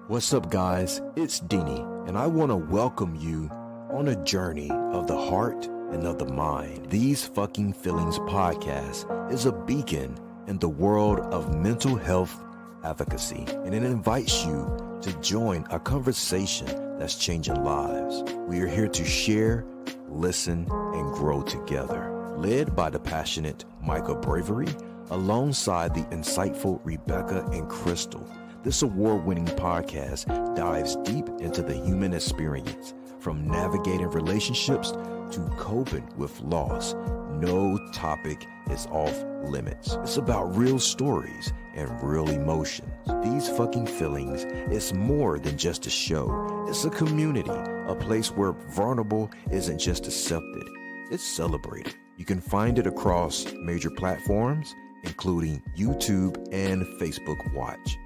What's up, guys? It's Dini, and I want to welcome you on a journey of the heart and of the mind. These Fucking Feelings podcast is a beacon in the world of mental health advocacy, and it invites you to join a conversation that's changing lives. We are here to share, listen, and grow together. Led by the passionate Michael Bravery, alongside the insightful Rebecca and Crystal. This award-winning podcast dives deep into the human experience, from navigating relationships to coping with loss. No topic is off limits. It's about real stories and real emotions. These Fucking Feelings is more than just a show. It's a community, a place where vulnerable isn't just accepted, it's celebrated. You can find it across major platforms, including YouTube and Facebook Watch.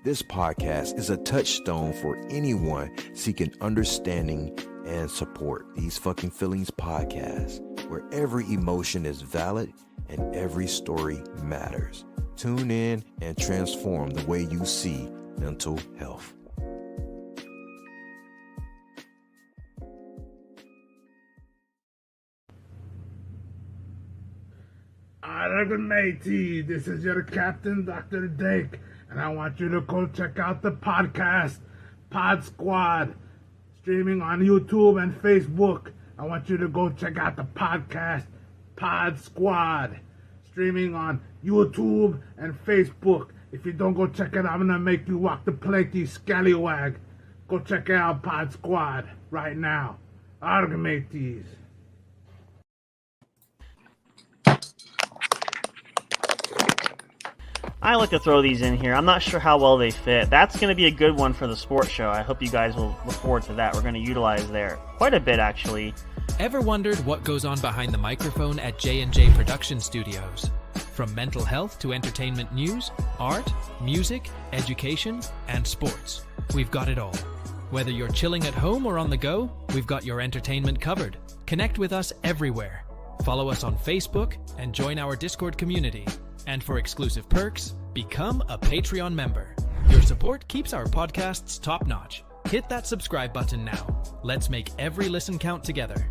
This podcast is a touchstone for anyone seeking understanding and support. These Fucking Feelings podcast, where every emotion is valid and every story matters. Tune in and transform the way you see mental health. Matey, this is your captain, Dr. Dake, and I want you to go check out the podcast, PodzQuad, streaming on YouTube and Facebook. I want you to go check out the podcast, PodzQuad, streaming on YouTube and Facebook. If you don't go check it out, I'm gonna make you walk the plank, you scallywag. Go check out PodzQuad right now. Mateys. I like to throw these in here. I'm not sure how well they fit. That's going to be a good one for the sports show. I hope you guys will look forward to that. We're going to utilize there quite a bit, actually. Ever wondered what goes on behind the microphone at J&J Production Studios? From mental health to entertainment news, art, music, education, and sports. We've got it all. Whether you're chilling at home or on the go, we've got your entertainment covered. Connect with us everywhere. Follow us on Facebook and join our Discord community. And for exclusive perks, become a Patreon member. Your support keeps our podcasts top-notch. Hit that subscribe button now. Let's make every listen count together.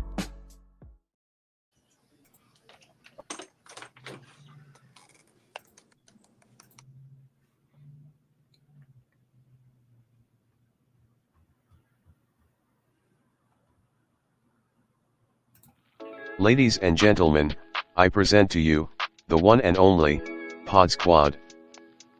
Ladies and gentlemen, I present to you, the one and only, PodzQuad.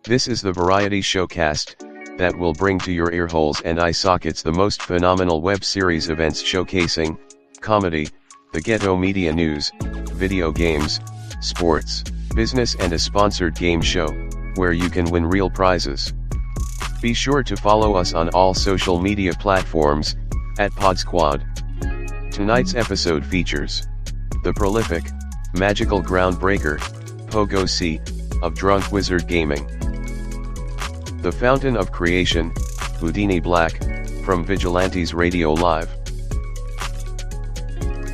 This is the variety showcast that will bring to your earholes and eye sockets the most phenomenal web series events showcasing comedy, the ghetto media news, video games, sports, business, and a sponsored game show where you can win real prizes. Be sure to follow us on all social media platforms at PodzQuad. Tonight's episode features the prolific, magical groundbreaker, Poegosi, of Drunk Wizard Gaming. The Fountain of Creation, Dini Black, from Vigilantes Radio Live.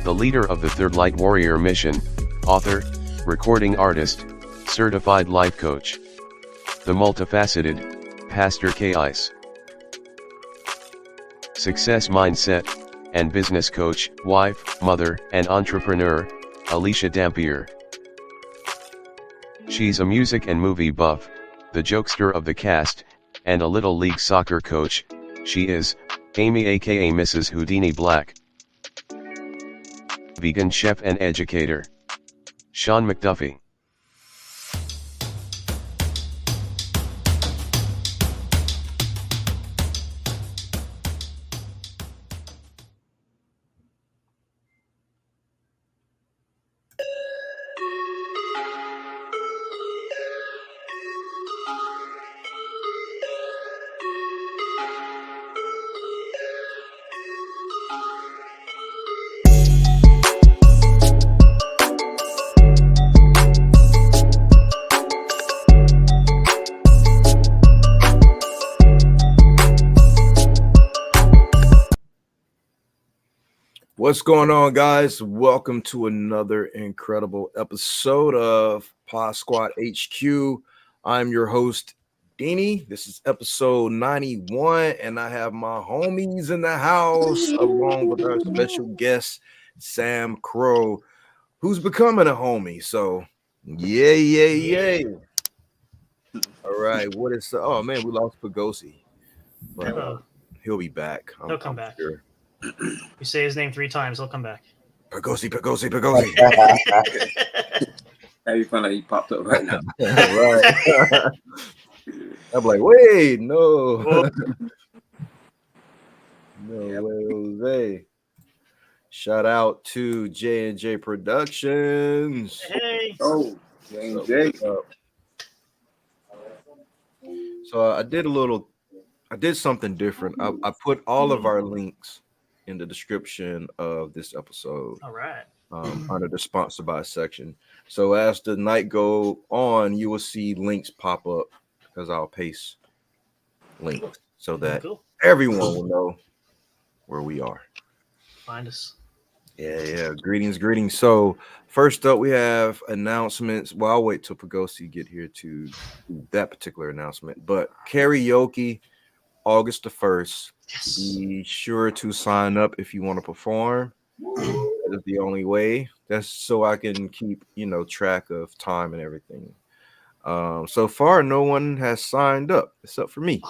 The leader of the Third Light Warrior mission, author, recording artist, certified life coach. The multifaceted, Pastor K. Ice. Success mindset, and business coach, wife, mother, and entrepreneur, Alicia Dampier. She's a music and movie buff, the jokester of the cast, and a Little League soccer coach. She is Amy aka Mrs. Houdini Black. Vegan chef and educator, Sean McDuffie. What's going on, guys? Welcome to another incredible episode of PodzQuad HQ. I'm your host, Dini. This is episode 91, and I have my homies in the house along with our special guest, Samcro, who's becoming a homie. So, yay. All right, what is oh man, we lost Poegosi, but he'll be back. He'll come back. Sure. You say his name 3 times, he'll come back. Poegosi. How you find out he popped up right now? Right. I'm like, wait, no. No way, Jose. Shout out to J&J Productions. Hey. Oh, J&J. So I did something different. I put all of our links in the description of this episode. All right. Under the sponsor by section. So as the night go on, you will see links pop up because I'll paste links so that everyone will know where we are. Find us. Yeah. Greetings. So first up, we have announcements. Well, I'll wait till Poegosi get here to do that particular announcement. But karaoke, August the 1st. Yes. Be sure to sign up if you want to perform. That is the only way. That's so I can keep, track of time and everything. So far, no one has signed up except for me.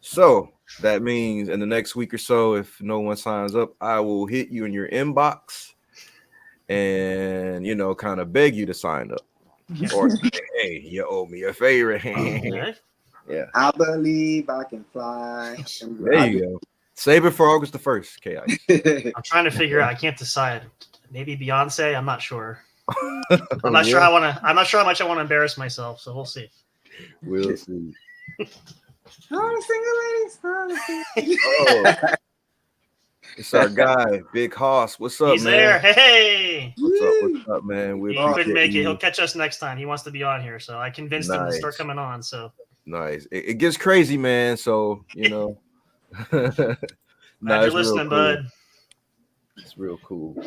So that means in the next week or so, if no one signs up, I will hit you in your inbox and, kind of beg you to sign up. Or, hey, you owe me a favor. Okay. Yeah. I believe I can fly. There you go. Save it for August the 1st, Ki. I'm trying to figure out. I can't decide. Maybe Beyonce. I'm not sure. I'm not sure. I'm not sure how much I want to embarrass myself. So we'll see. We'll see. Oh, it's our guy, Big Hoss. What's up, He's man? there. Hey. What's up, man? He couldn't make it. He'll catch us next time. He wants to be on here, so I convinced him to start coming on. So nice. It gets crazy, man. So Glad you're listening, bud. It's real cool.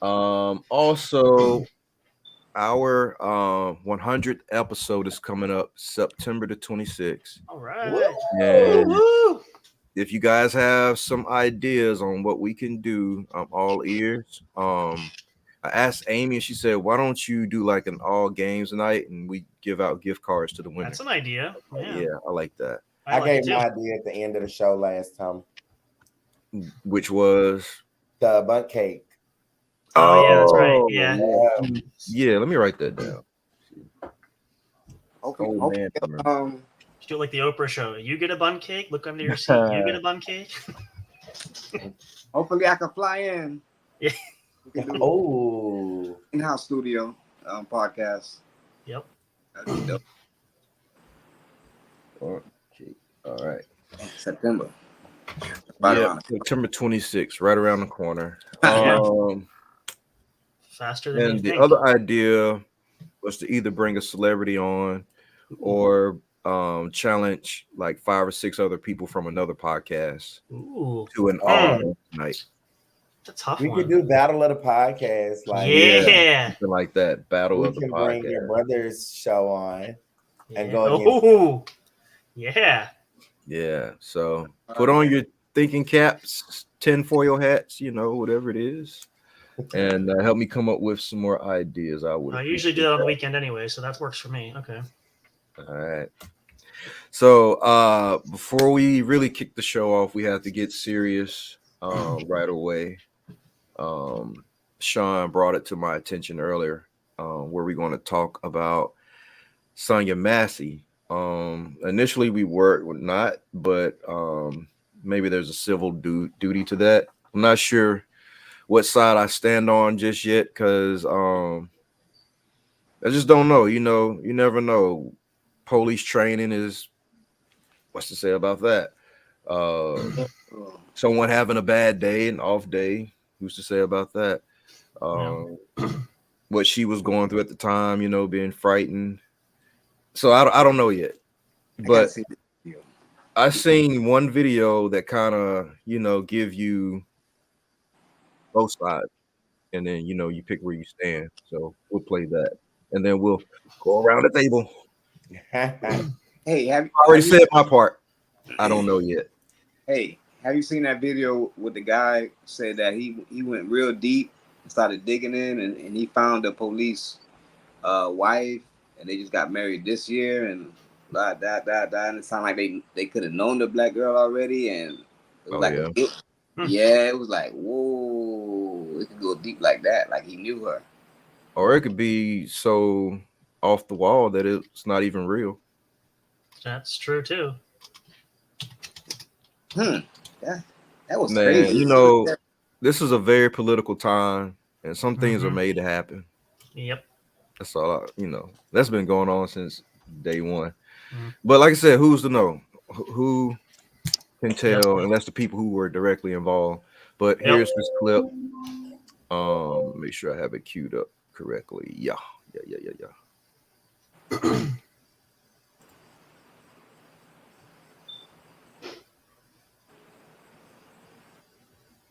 Also, our 100th episode is coming up September the 26th. All right. And if you guys have some ideas on what we can do, I'm all ears. I asked Amy, and she said, "Why don't you do like an all games night and we give out gift cards to the winners?" That's an idea. Yeah, I like that. I gave my idea at the end of the show last time. Which was the bundt cake. Oh yeah, that's right. Yeah. Let me write that down. Okay. Do it like the Oprah show. You get a bun cake. Look under your seat. You get a bun cake. Hopefully, I can fly in. Yeah. Oh. In-house studio podcast. Yep. That'd be dope. Okay. All right. September. September 26th, right around the corner. Faster than and you the think. other idea was to either bring a celebrity on or challenge like 5 or 6 other people from another podcast to an all night. That's a tough we one. could do Battle of the Podcast. Like something like that. Battle of the Podcast. We can bring your brother's show on and go against. Yeah. So put on your thinking caps, tinfoil hats, whatever it is, and help me come up with some more ideas. I usually do that on the weekend anyway, so that works for me. Okay. All right. So before we really kick the show off, we have to get serious right away. Sean brought it to my attention earlier, where we're going to talk about Sonya Massey. Initially we were not, but maybe there's a civil duty to that. I'm not sure what side I stand on just yet, because I just don't know. You never know. Police training is, what's to say about that? Someone having a bad day, an off day, who's to say about that? What she was going through at the time, being frightened. So I don't know yet, but I seen one video that kind of, give you both sides, and then, you pick where you stand. So we'll play that, and then we'll go around the table. Hey, I already said my part. I don't know yet. Hey, have you seen that video with the guy said that he went real deep and started digging in and he found the police wife and they just got married this year and blah, and it sounded like they could have known the black girl already and it was yeah, it was like, whoa, it could go deep like that, like he knew her. Or it could be so off the wall that it's not even real. That's true too. That was Man, crazy. you know, this is a very political time, and some things are made to happen. Yep. That's all. That's been going on since day one. But like I said, who's to know? Who can tell? And that's the people who were directly involved. But here's this clip. Make sure I have it queued up correctly. Yeah.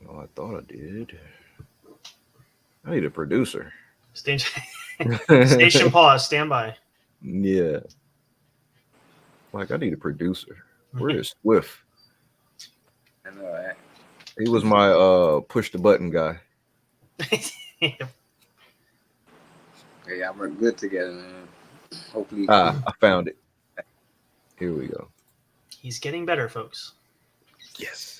Oh, I thought I did. I need a producer. Station pause. Stand by. Yeah. Like, I need a producer. Where is Swift? I know that. He was my push the button guy. Hey, y'all work good together, man. Hopefully. I found it. Here we go. He's getting better, folks. Yes.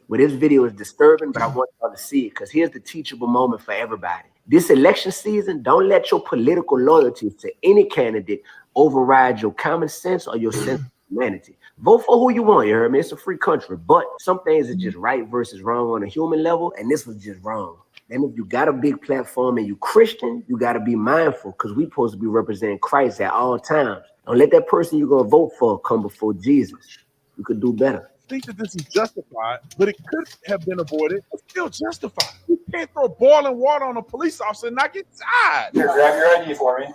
Well, this video is disturbing, but I want y'all to see it because here's the teachable moment for everybody. This election season, don't let your political loyalties to any candidate override your common sense or your sense of humanity. Vote for who you want, you heard me? It's a free country, but some things are just right versus wrong on a human level, and this was just wrong. And if you got a big platform and you Christian, you got to be mindful because we supposed to be representing Christ at all times. Don't let that person you're going to vote for come before Jesus. You could do better. Think that this is justified, but it could have been avoided. It's still justified. You can't throw boiling water on a police officer and not get tied. Here, grab your ID for me.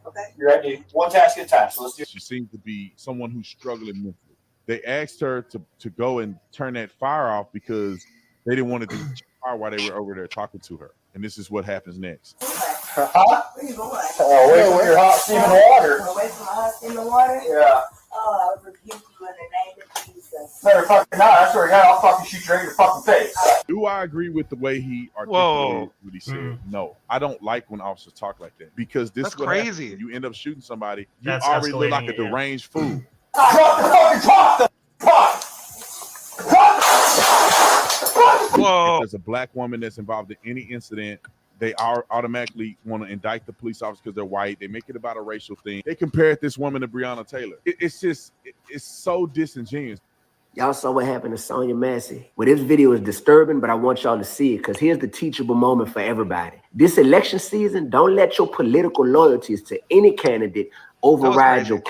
Okay. Your ID. One task at a time. So let's do. She seems to be someone who's struggling mentally. They asked her to go and turn that fire off because they didn't want to do fire while they were over there talking to her. And this is what happens next. Where you going? Away from your hot steaming water. Away from the hot steaming water? Yeah. Oh, I rebuke you in the name of Jesus. Better fucking not. I swear to God, I'll fucking shoot you in your fucking face. Do I agree with the way he articulated what he said? No. I don't like when officers talk like that because this is what crazy. Happens. You end up shooting somebody. You already look like a deranged fool. Drop the fucking top! Whoa. If there's a black woman that's involved in any incident, they are automatically want to indict the police officers because they're white. They make it about a racial thing. They compared this woman to Breonna Taylor. It's so disingenuous. Y'all saw what happened to Sonya Massey. Well, this video is disturbing, but I want y'all to see it because here's the teachable moment for everybody. This election season, don't let your political loyalties to any candidate override your.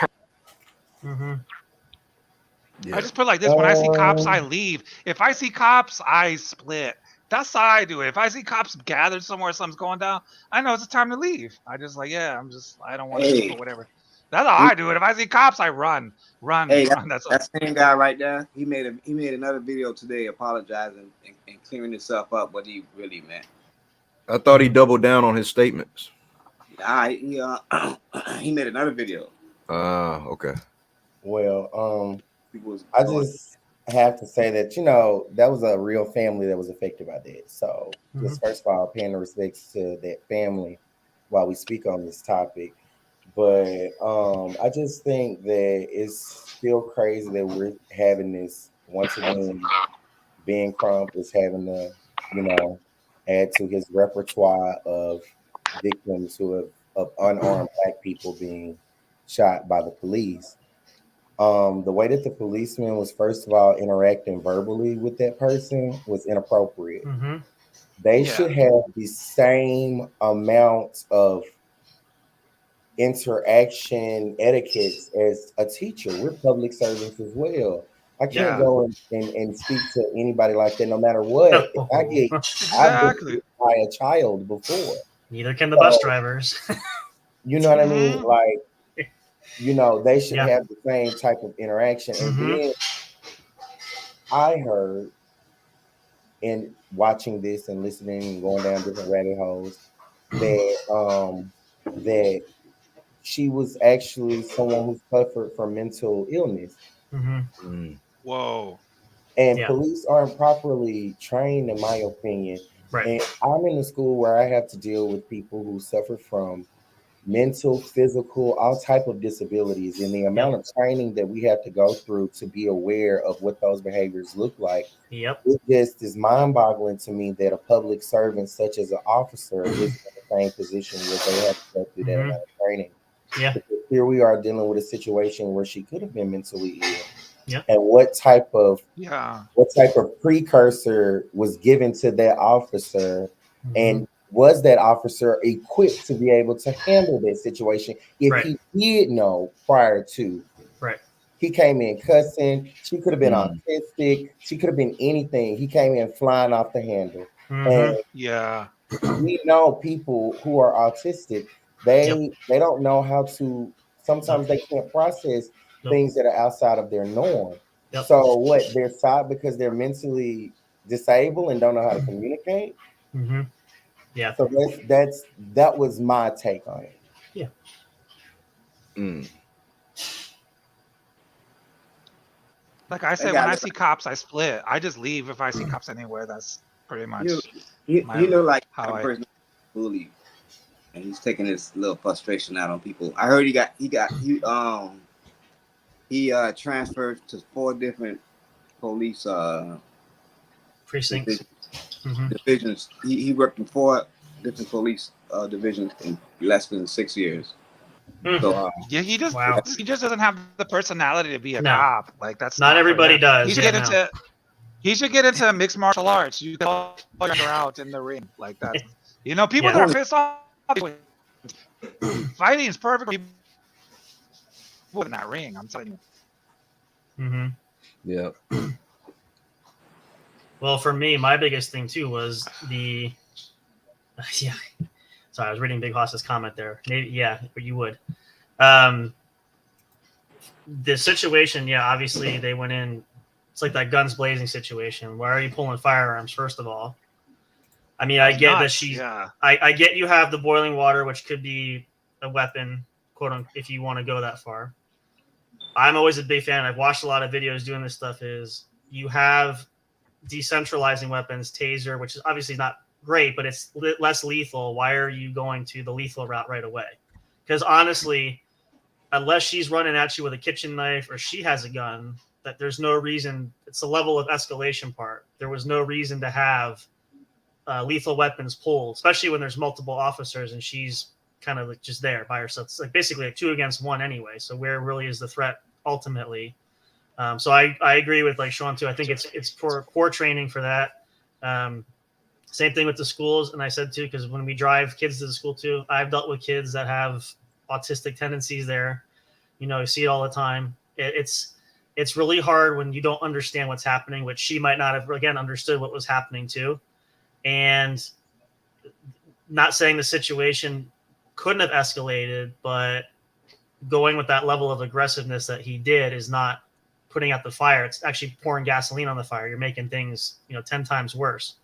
Yeah. I just put it like this: when I see cops, I leave. If I see cops, I split. That's how I do it. If I see cops gathered somewhere, something's going down, I know it's time to leave. I just I don't want to do whatever. That's how I do it. If I see cops, I run. Hey, run. That same guy right there, he made another video today apologizing and clearing himself up what he really meant. I thought he doubled down on his statements. He made another video. Okay. Well, I just have to say that, that was a real family that was affected by that. So just first of all, paying the respects to that family while we speak on this topic. But I just think that it's still crazy that we're having this once again. Ben Crump is having to, add to his repertoire of victims of unarmed black people being shot by the police. The way that the policeman was, first of all, interacting verbally with that person was inappropriate. They should have the same amount of interaction etiquettes as a teacher. We're public servants as well. I can't go and speak to anybody like that no matter what. If I get I've been by a child before. Neither can the bus drivers. You know what I mean? Like, they should have the same type of interaction. And then I heard in watching this and listening and going down different rabbit holes that she was actually someone who suffered from mental illness. Whoa. And police aren't properly trained, in my opinion. Right. And I'm in a school where I have to deal with people who suffer from mental, physical, all type of disabilities, and the amount of training that we have to go through to be aware of what those behaviors look like. It just is mind-boggling to me that a public servant such as an officer is in the same position where they have to go through that amount of training. Because here we are dealing with a situation where she could have been mentally ill. And what type of precursor was given to that officer, and was that officer equipped to be able to handle that situation if he did know prior to? He came in cussing. She could have been autistic. She could have been anything. He came in flying off the handle. And we know people who are autistic, they don't know how to, sometimes they can't process things that are outside of their norm. So what, they're side because they're mentally disabled and don't know how to communicate? So that was my take on it. Like I said, when I see cops, I split. I just leave if I see cops anywhere. That's pretty much you know, like how a person bullied, and he's taking his little frustration out on people. I heard he transferred to 4 different police precincts divisions. He worked in 4 different police divisions in less than 6 years. So, he just doesn't have the personality to be a cop. Like that's not everybody does. He should get into mixed martial arts. You call your out in the ring like that. You know, people that are pissed off. Fighting is perfect in that ring. I'm telling you. Well, for me, my biggest thing too was the Sorry, I was reading Big Hoss's comment there. Maybe, but you would. The situation, obviously they went in. It's like that guns blazing situation. Why are you pulling firearms? First of all, I mean, I get that she's. I get you have the boiling water, which could be a weapon, quote unquote, if you want to go that far. I'm always a big fan. I've watched a lot of videos doing this stuff. Is you have decentralizing weapons, taser, which is obviously not great, but it's less lethal. Why are you going to the lethal route right away? Because honestly, unless she's running at you with a kitchen knife or she has a gun, that there's no reason. It's the level of escalation part. There was no reason to have lethal weapons pulled, especially when there's multiple officers and she's kind of like just there by herself. It's like basically a 2 against 1 anyway. So where really is the threat ultimately? So I agree with like Sean too. I think it's for poor training for that. Same thing with the schools. And I said too, because when we drive kids to the school too, I've dealt with kids that have autistic tendencies there. You know, you see it all the time. It's really hard when you don't understand what's happening, which she might not have, again, understood what was happening too. And not saying the situation couldn't have escalated, but going with that level of aggressiveness that he did is not putting out the fire. It's actually pouring gasoline on the fire. You're making things, 10 times worse.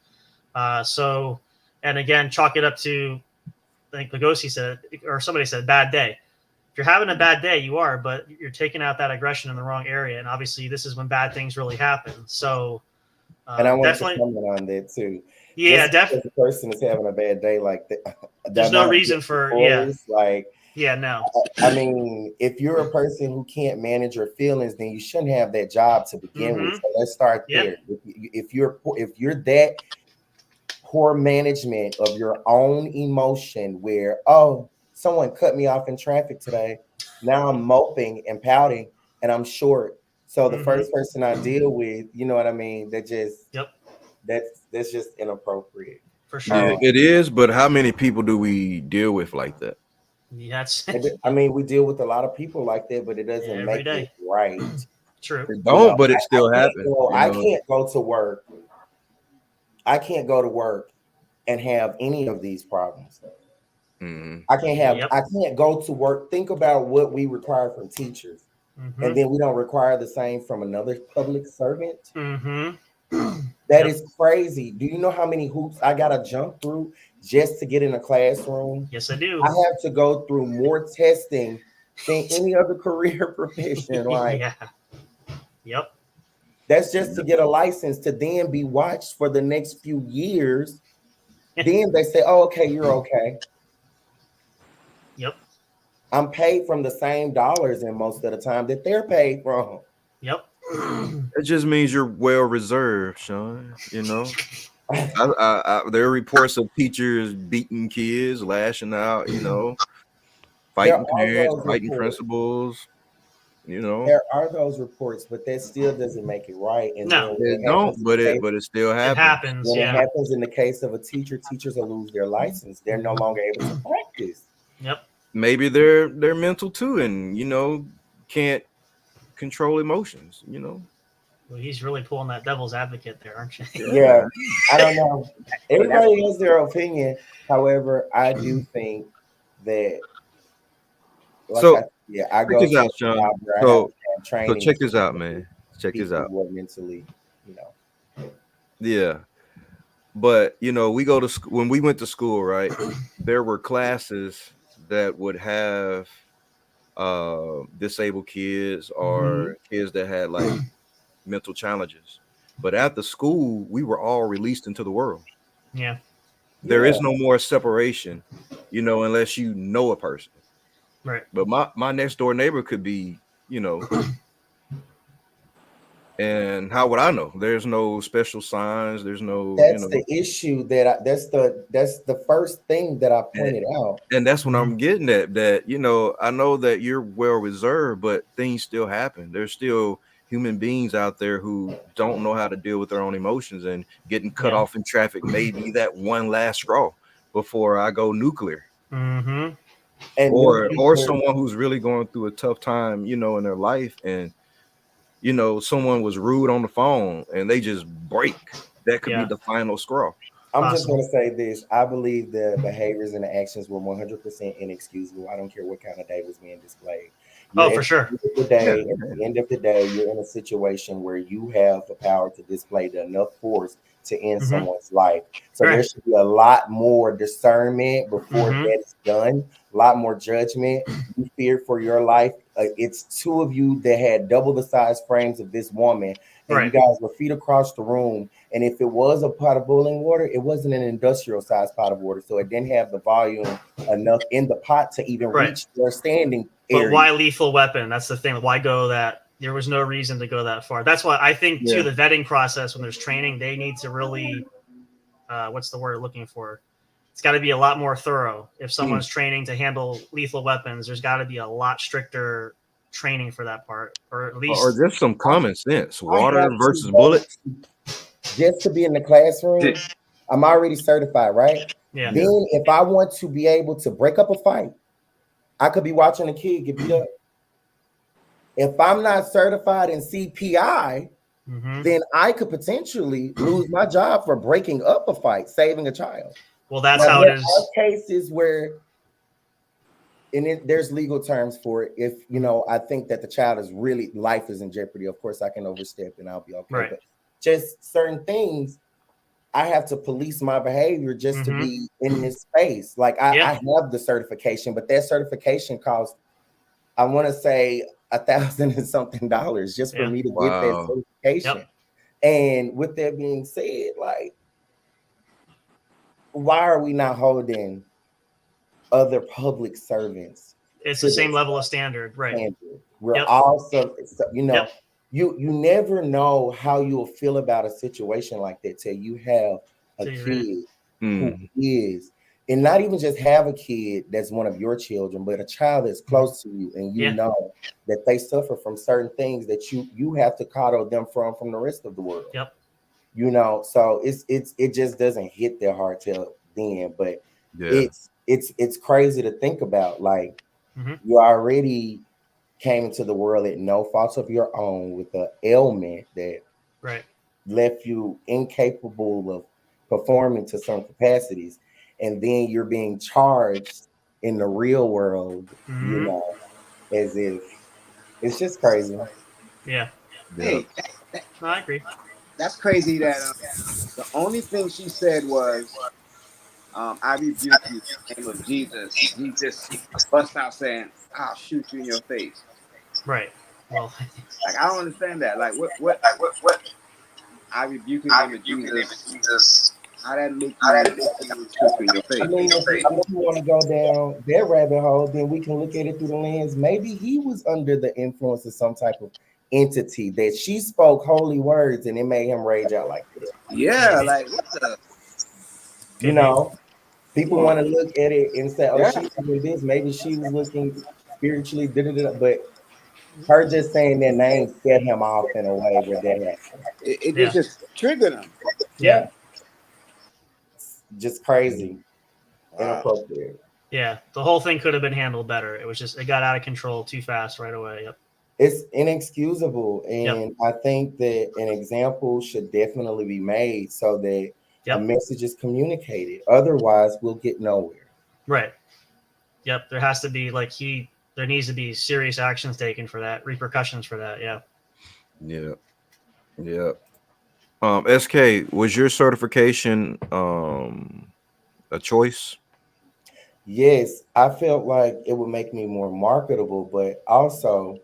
So, and again, chalk it up to, I think Poegosi said, or somebody said, bad day. If you're having a bad day, you are, but you're taking out that aggression in the wrong area. And obviously this is when bad things really happen. So, and I want to comment on that too. Yeah, definitely. If the person is having a bad day like that, there's no reason for, no. I mean, if you're a person who can't manage your feelings, then you shouldn't have that job to begin with. So let's start there. If you're that poor management of your own emotion where, oh, someone cut me off in traffic today. Now I'm moping and pouting and I'm short. So the first person I deal with, you know what I mean? That just, that's just inappropriate. For sure. Yeah, it is, but how many people do we deal with like that? Yes. I mean, we deal with a lot of people like that, but it doesn't make it right. True. It don't, but it still happens. I can't go to work. I can't go to work and have any of these problems. I can't go to work. Think about what we require from teachers. And then we don't require the same from another public servant. That is crazy. Do you know how many hoops I gotta jump through just to get in a classroom. Yes, I do. I have to go through more testing than any other career profession. Like, yeah. Yep. That's just to get a license to then be watched for the next few years. Then they say, oh, okay, you're okay. Yep. I'm paid from the same dollars in most of the time that they're paid from. Yep. It just means you're well reserved, Sean. You know, there are reports of teachers beating kids, lashing out, you know, fighting parents, fighting principals. You know, there are those reports, but that still doesn't make it right. And no, it don't. But it still happens. It happens. When yeah. it happens in the case of a teacher, teachers will lose their license. They're no longer able to practice. Yep. Maybe they're mental too, and you know, can't control emotions. You know. Well, he's really pulling that devil's advocate there, aren't you? Yeah, I don't know. Everybody has their opinion. However, I do think that. Like So I go check this out, Sean. So check this out, man. Check this out. Mentally, you know. Yeah, but you know, we go to when we went to school, right? There were classes that would have disabled kids or kids that had like mental challenges. But at the school, we were all released into the world. Yeah. There is no more separation, you know, unless you know a person. Right. But my next door neighbor could be, you know, and how would I know? There's no special signs. There's no. That's the issue that's the first thing that I pointed out. And that's what I'm getting at. That, you know, I know that you're well reserved, but things still happen. There's still human beings out there who don't know how to deal with their own emotions, and getting cut off in traffic may be that one last straw before I go nuclear. Mm-hmm. And or someone who's really going through a tough time, you know, in their life, and you know, someone was rude on the phone and they just break. That could be the final straw. I'm just going to say this. I believe the behaviors and the actions were 100% inexcusable. I don't care what kind of day was being displayed. For sure. At the end of the day, you're in a situation where you have the power to display enough force to end someone's life. So there should be a lot more discernment before that is done, a lot more judgment. You fear for your life. It's two of you that had double the size frames of this woman, and you guys were feet across the room. And if it was a pot of boiling water, it wasn't an industrial size pot of water. So it didn't have the volume enough in the pot to even reach their standing area. But why lethal weapon? That's the thing. Why go that? There was no reason to go that far. That's why I think too, the vetting process, when there's training, they need to really, what's the word looking for? It's got to be a lot more thorough. If someone's training to handle lethal weapons, there's got to be a lot stricter training for that part, or at least, or just some common sense. Water versus bullets. Just to be in the classroom, I'm already certified, right? Yeah. Then if I want to be able to break up a fight, I could be watching a kid get beat up. If I'm not certified in CPI, then I could potentially lose my job for breaking up a fight, saving a child. Well, that's how it is. There are cases where, and there's legal terms for it. If, you know, I think that the child is really, life is in jeopardy, of course I can overstep and I'll be okay. Right. But just certain things, I have to police my behavior just to be in this space. Like I have the certification, but that certification costs, I want to say $1,000 and something just for me to get that certification. And with that being said, like, why are we not holding other public servants? It's the same level of standard, right? We're also, you know, you never know how you'll feel about a situation like that till you have a kid who is, and not even just have a kid that's one of your children, but a child that's close to you, and you know that they suffer from certain things that you have to coddle them from the rest of the world. You know, so it just doesn't hit their heart till then, but it's crazy to think about. Like you already came into the world at no fault of your own with an ailment that left you incapable of performing to some capacities, and then you're being charged in the real world, you know, as if it's just crazy. Hey, no, I agree. That's crazy that the only thing she said was I rebuke you in the name of Jesus. He just bust out saying, I'll shoot you in your face. Right. Well, like, I don't understand that. Like, what? I rebuke you in the name of Jesus. How that make you shoot you in your face? I mean, if you want to go down that rabbit hole, then we can look at it through the lens. Maybe he was under the influence of some type of entity that she spoke holy words and it made him rage out like that. Yeah, like what the? You know, people want to look at it and say, "Oh, she's doing this." Maybe she was looking spiritually, but her just saying their name set him off in a way where that happened. It just triggered him. Yeah. Just crazy, inappropriate. Yeah, the whole thing could have been handled better. It was just it got out of control too fast right away. Yep. It's inexcusable, and I think that an example should definitely be made so that a message is communicated. Otherwise, we'll get nowhere. Right. Yep. There has to be there needs to be serious actions taken for that, repercussions for that. Yeah. Yeah. Yeah. SK, was your certification a choice? Yes, I felt like it would make me more marketable, but also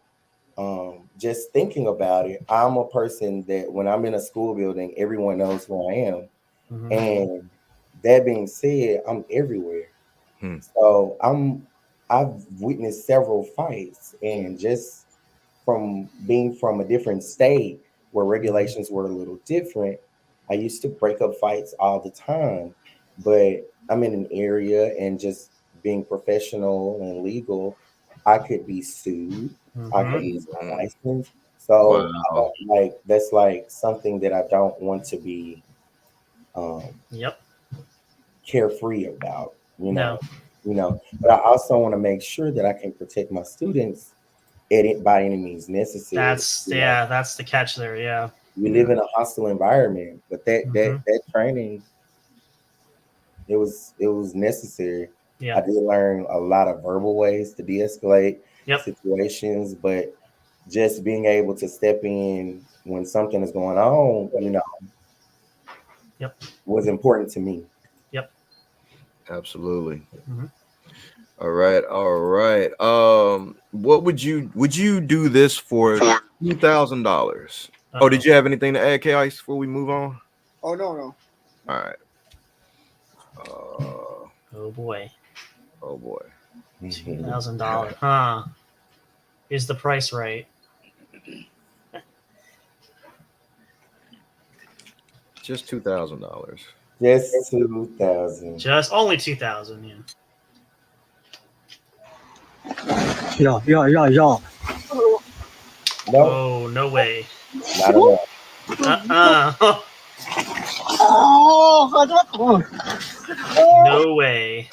just thinking about it, I'm a person that when I'm in a school building, everyone knows who I am. Mm-hmm. And that being said, I'm everywhere. So I've witnessed several fights, and just from being from a different state where regulations were a little different, I used to break up fights all the time. But I'm in an area, and just being professional and legal, I could be sued. I could lose my license. So that's like something that I don't want to be carefree about, you know. But I also want to make sure that I can protect my students by any means necessary. That's the catch there. Yeah. We live in a hostile environment, but that training, it was necessary. Yeah. I did learn a lot of verbal ways to de-escalate situations, but just being able to step in when something is going on, you know, was important to me. Yep. Absolutely. Mm-hmm. All right. What would you do this for $2,000? Oh, did you have anything to add, K-Ice, before we move on? Oh no. All right. Oh boy. $2,000. Huh? Is the price right? Just $2,000. Just 2,000. Just only 2,000. Yeah. Yeah. No. Oh, no way. Not at all. No way.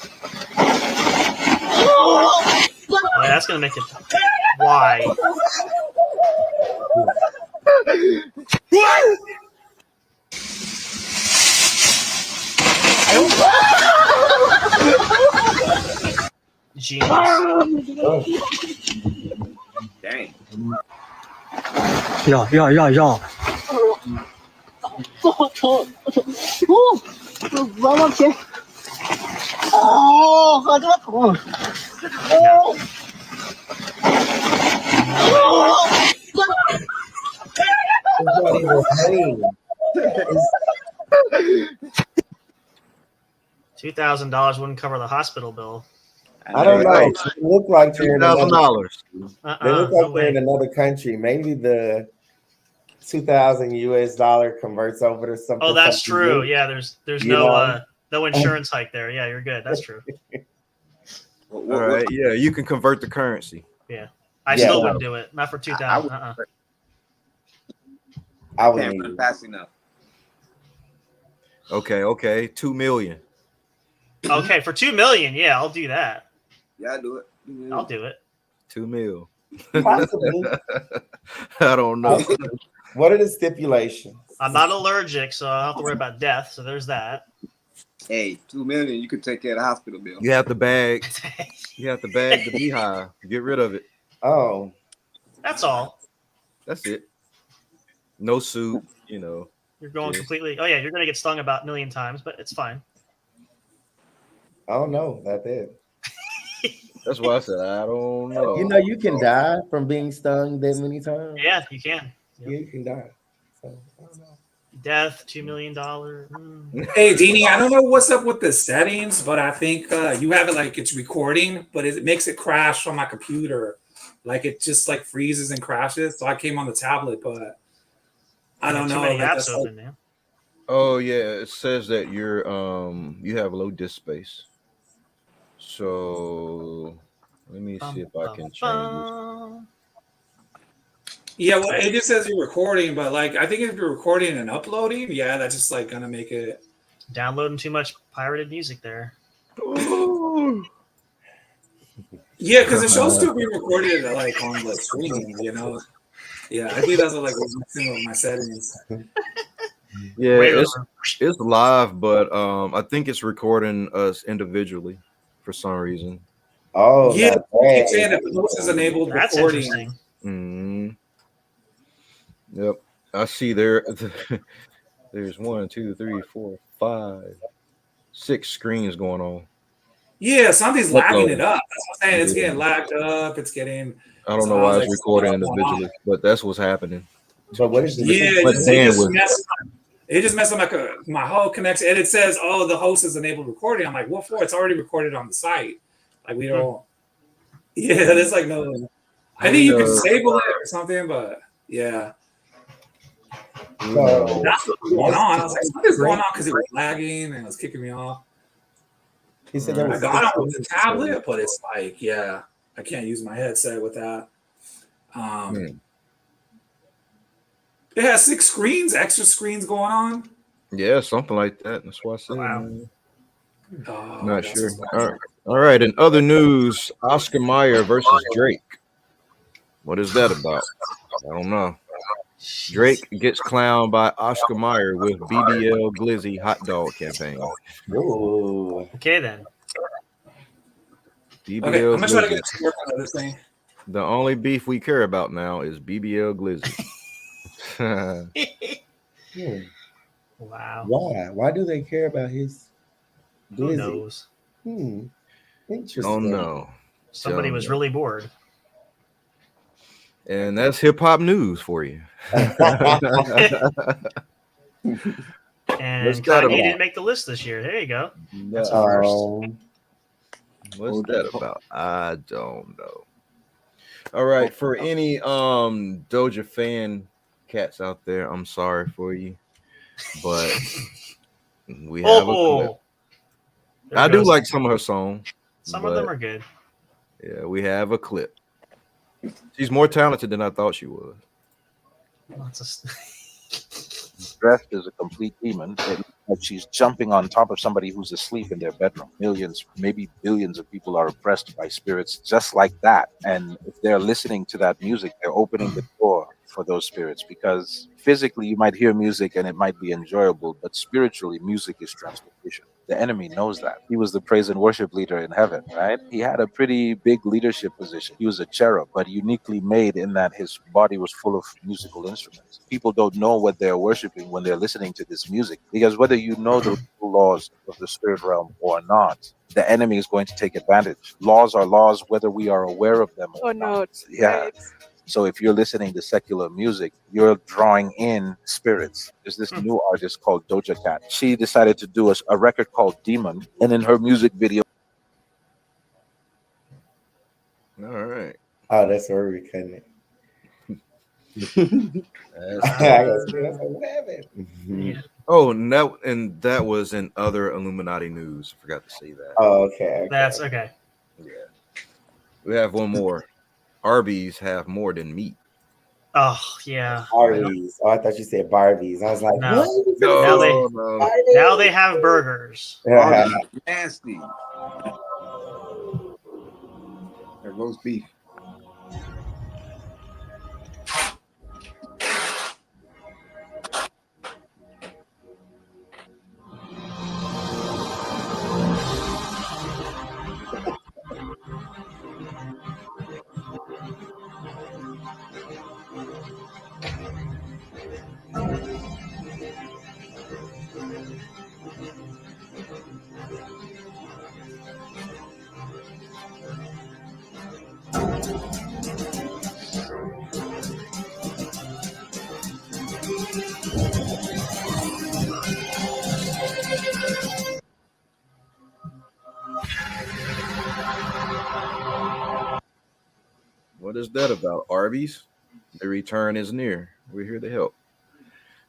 Boy, that's gonna make it. Why? Genius. Dang. Yeah. 往往前。哦，好多桶。哦。$2,000 wouldn't cover the hospital bill. I don't know. They look like they're in another $2,000. They look like they're in another country. Maybe the $2,000 US converts over to something. Oh, that's true. Yeah, there's no insurance hike there. Yeah, you're good. That's true. All right. Yeah, you can convert the currency. Yeah, I still wouldn't do it. Not for 2,000. I wouldn't fast enough. Okay. 2 million. Okay, for 2 million, yeah, I'll do that. Yeah, I'll do it. I'll do it. 2 mil. Possibly. I don't know. What are the stipulations? I'm not allergic, so I don't have to worry about death. So there's that. Hey, 2 million, you could take care of the hospital bill. You have to bag. The beehive. Get rid of it. Oh, that's all. That's it. No suit. You know. You're going completely. Oh yeah, you're gonna get stung about 1 million times, but it's fine. I don't know about that. That's why I said I don't know. You know, you can die from being stung that many times. Yeah, you can. Yep. Yeah, you can die. So I don't know. Death, $2 million. Hey, Dini, I don't know what's up with the settings, but I think you have it like it's recording, but it makes it crash on my computer. Like it just like freezes and crashes. So I came on the tablet, but I don't know. Too many like, apps open, man. Oh yeah, it says that you're you have low disk space. So let me see if I can change this. Yeah, well, it just says you're recording, but like I think if you're recording and uploading, yeah, that's just like gonna make it downloading too much pirated music there. Yeah, because it shows still being recorded like on the screen, you know. Yeah, I think that's what, like what's messing with my settings. Yeah, it's live, but I think it's recording us individually for some reason. Oh, yeah, keep saying that the voice is enabled that's recording. Interesting. Mm-hmm. Yep, I see there. There's 1, 2, 3, 4, 5, 6 screens going on. Yeah, something's lagging it up. That's what I'm saying. It's getting lagged up. It's getting. I don't know why it's recording individually, but that's what's happening. But what is the it just messed up my whole connection. And it says, "Oh, the host is enabled recording." I'm like, "What for?" It's already recorded on the site. Like we don't. Yeah, there's like no. I think you can disable it or something, but yeah. So, that's what's going on. I was like, something's going on because it was lagging and it was kicking me off. He said there was I got on with the tablet, but it's like, yeah, I can't use my headset with that. It has 6 screens, extra screens going on. Yeah, something like that. That's why I said. Wow. Not sure. All right. In other news, Oscar Mayer versus Drake. What is that about? I don't know. Drake gets clowned by Oscar Mayer with BBL Glizzy hot dog campaign. Ooh. Okay then. BBL okay, I'm gonna try to Glizzy. get to work on this thing. The only beef we care about now is BBL Glizzy. Wow. Why? Why do they care about his Glizzy? Who knows? Interesting. Oh no. Somebody was really bored. And that's hip hop news for you. And Kanye didn't make the list this year. There you go. That's a first. What's that about? I don't know. All right, for any Doja fan cats out there, I'm sorry for you, but we have a clip. I do like some of her songs. Some of them are good. Yeah, we have a clip. She's more talented than I thought she was. Dressed as a complete demon. She's jumping on top of somebody who's asleep in their bedroom. Millions, maybe billions of people are oppressed by spirits just like that. And if they're listening to that music, they're opening the door for those spirits, because physically you might hear music and it might be enjoyable, but spiritually music is transportation. The enemy knows that. He was the praise and worship leader in heaven, right? He had a pretty big leadership position. He was a cherub, but uniquely made in that his body was full of musical instruments. People don't know what they're worshiping when they're listening to this music, because whether you know the laws of the spirit realm or not, the enemy is going to take advantage. Laws are laws whether we are aware of them or not. Yeah. Right. So if you're listening to secular music, you're drawing in spirits. There's this new artist called Doja Cat. She decided to do a record called Demon, and in her music video. All right. Oh, that's where we're cutting it. Oh, no, and that was in other Illuminati news. I forgot to say that. Oh, okay. That's okay. Yeah. We have one more. Arby's have more than meat. Oh yeah. Arby's. Oh, I thought you said Barbies. I was like, no. What? Now they have burgers. Nasty. That roast beef. What is that about? Arby's? The return is near. We're here to help.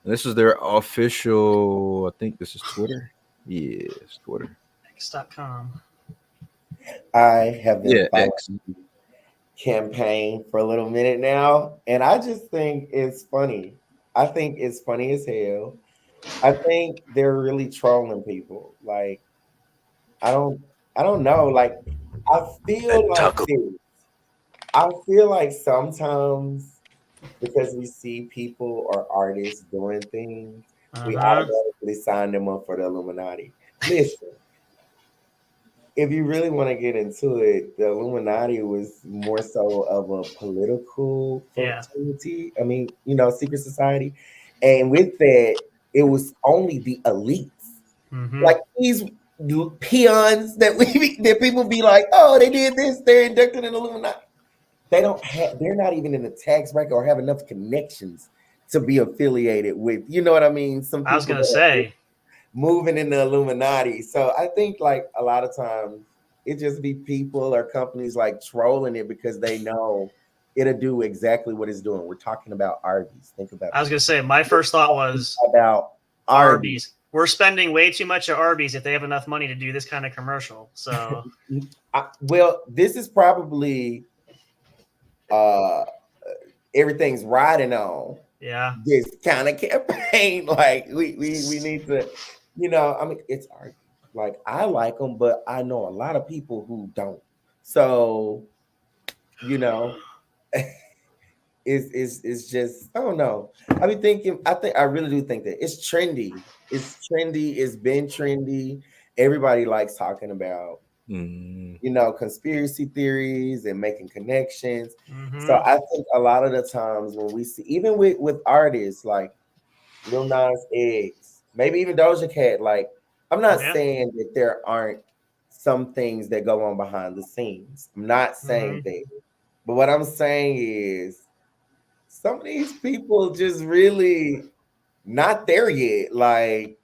And this is their official, I think this is Twitter. Yes, Twitter. X.com. I have been following X. campaign for a little minute now, and I just think it's funny. I think it's funny as hell. I think they're really trolling people. Like, I don't know. Like, I feel like this. I feel like sometimes because we see people or artists doing things, we automatically sign them up for the Illuminati. Listen, if you really want to get into it, the Illuminati was more so of a political fraternity. I mean, secret society. And with that, it was only the elites. Like these peons that people be like, oh, they did this, they're inducted in the Illuminati. They're not even in the tax bracket or have enough connections to be affiliated with, you know what I mean? Some people I was gonna say moving in the Illuminati. So I think like a lot of times it just be people or companies like trolling it because they know it'll do exactly what it's doing. We're talking about Arby's. Think about it. I was gonna say my first thought was about Arby's. We're spending way too much at Arby's if they have enough money to do this kind of commercial. So well, this is probably everything's riding on this kind of campaign. Like we need to, I mean, it's art. Like I like them, but I know a lot of people who don't. So, it's just, I don't know. I really do think that it's trendy. It's trendy. It's been trendy. Everybody likes talking about conspiracy theories and making connections. So I think a lot of the times when we see, even with artists like Lil Nas X, maybe even Doja Cat, like I'm not saying that there aren't some things that go on behind the scenes. I'm not saying that. But what I'm saying is some of these people just really not there yet. Like,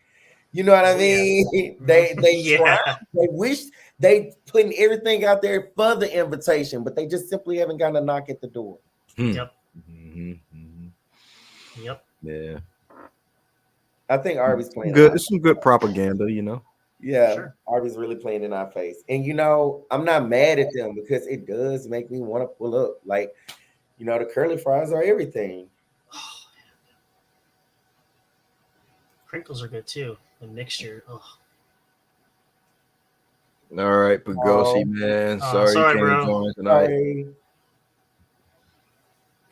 you know what I mean? They try. They wish they putting everything out there for the invitation, but they just simply haven't gotten a knock at the door. Yep. Yeah. I think Arby's playing good. It's some good propaganda, Yeah, sure. Arby's really playing in our face, and I'm not mad at them because it does make me want to pull up. Like, the curly fries are everything. Crinkles are good too. The mixture. Oh. All right, Poegosi, man. Sorry you can't bro. join tonight. Sorry.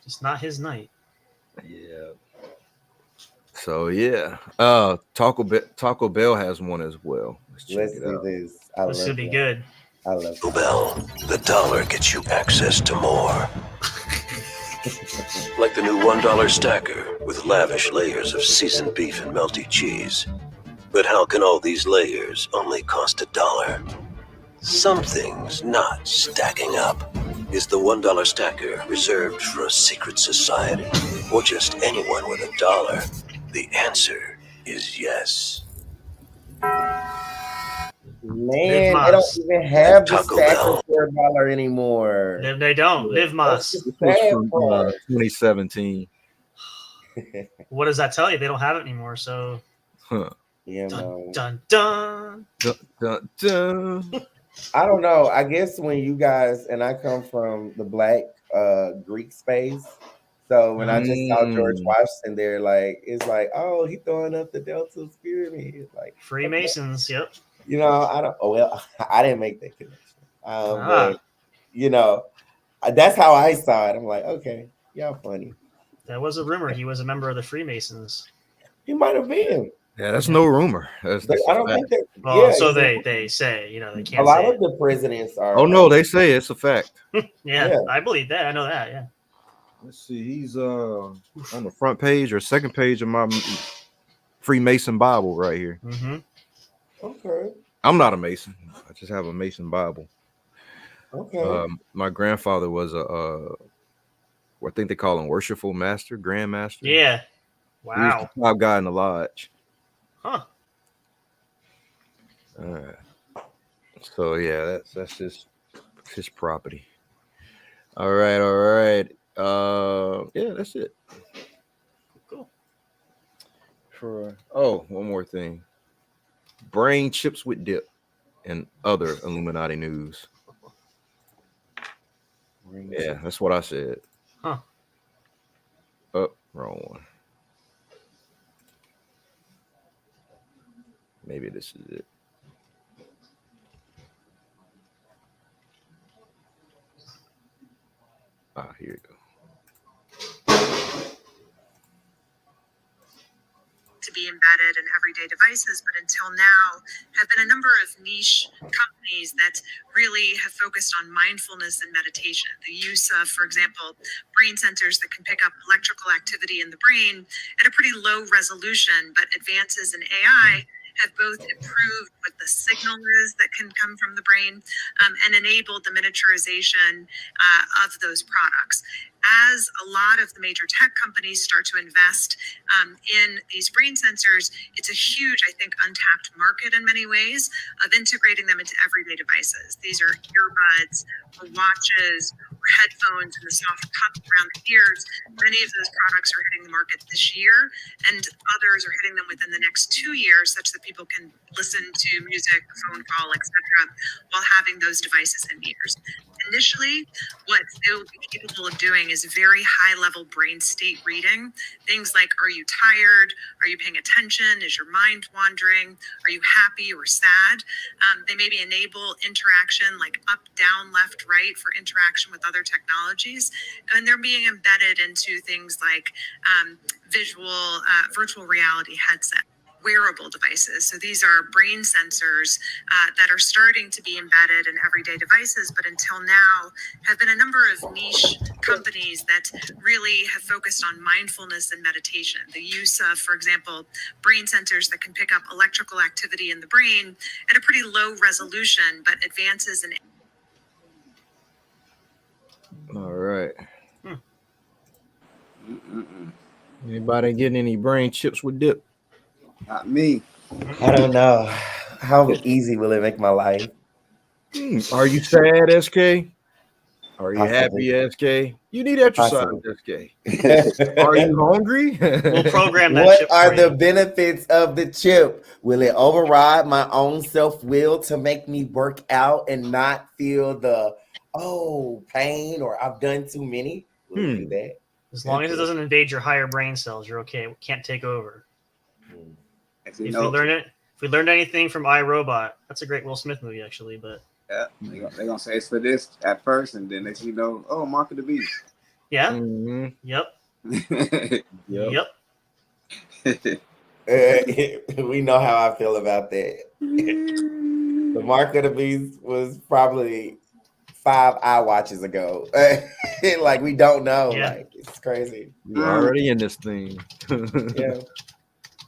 It's not his night. Yeah. So Taco Bell has one as well. Let's do this. This should be good. I love Taco Bell. The dollar gets you access to more. Like the new $1 stacker with lavish layers of seasoned beef and melty cheese. But how can all these layers only cost $1? Something's not stacking up. Is the $1 stacker reserved for a secret society or just anyone with $1? The answer is yes. Man, they don't even have the stacker for $1 anymore. They don't. Live Mas. From 2017. What does that tell you? They don't have it anymore. So. Yeah, dun, dun, dun. I don't know. I guess when you guys, and I come from the Black Greek space, so when I just saw George Washington there, like it's like, oh, he throwing up the Delta pyramid, like Freemasons. Yep. I don't. Oh well, I didn't make that connection. But that's how I saw it. I'm like, okay, y'all funny. That was a rumor. He was a member of the Freemasons. He might have been. Yeah, that's no rumor. That's I don't think that. Well, so they say, they can't. A lot of the presidents are. Oh no, they say it's a fact. yeah, I believe that. I know that. Yeah. Let's see. He's on the front page or second page of my Freemason Bible right here. Okay. I'm not a Mason. I just have a Mason Bible. Okay. My grandfather was I think they call him worshipful master, grandmaster. Yeah. He was the top guy in the lodge. Huh. All right. So yeah, that's his property. All right. Yeah, that's it. Cool. One more thing. Brain chips with dip and other Illuminati news. Yeah, that's what I said. Huh. Oh, wrong one. Maybe this is it. Here you go. To be embedded in everyday devices, but until now have been a number of niche companies that really have focused on mindfulness and meditation. The use of, for example, brain sensors that can pick up electrical activity in the brain at a pretty low resolution, but advances in AI have both improved what the signal is that can come from the brain and enabled the miniaturization of those products. As a lot of the major tech companies start to invest in these brain sensors, it's a huge, I think, untapped market in many ways of integrating them into everyday devices. These are earbuds or watches or headphones and the soft cup around the ears. Many of those products are hitting the market this year, and others are hitting them within the next 2 years, such that people can listen to music, phone call, etc., while having those devices in ears. Initially, what they will be capable of doing is very high-level brain state reading. Things like, are you tired? Are you paying attention? Is your mind wandering? Are you happy or sad? They maybe enable interaction like up, down, left, right for interaction with other technologies. And they're being embedded into things like virtual reality headset. Wearable devices. So these are brain sensors that are starting to be embedded in everyday devices, but until now have been a number of niche companies that really have focused on mindfulness and meditation. The use of, for example, brain sensors that can pick up electrical activity in the brain at a pretty low resolution, but advances in. All right. Anybody getting any brain chips with dip? Not me. I don't know. How easy will it make my life? Are you sad, SK? Are you happy, SK? You need exercise, SK. Are you hungry? We'll program that What chip are for the you. benefits of the chip? Will it override my own self-will to make me work out and not feel the pain or I've done too many? Will it do that? As long as it doesn't invade your higher brain cells, you're okay. It can't take over. If we learned anything from iRobot, that's a great Will Smith movie, actually. But yeah, they're gonna say it's for this at first, and then they Mark of the Beast. Yeah. Mm-hmm. Yep. We know how I feel about that. The Mark of the Beast was probably 5 iWatches ago. Like we don't know. Yeah. Like it's crazy. You're already in this thing. Yeah.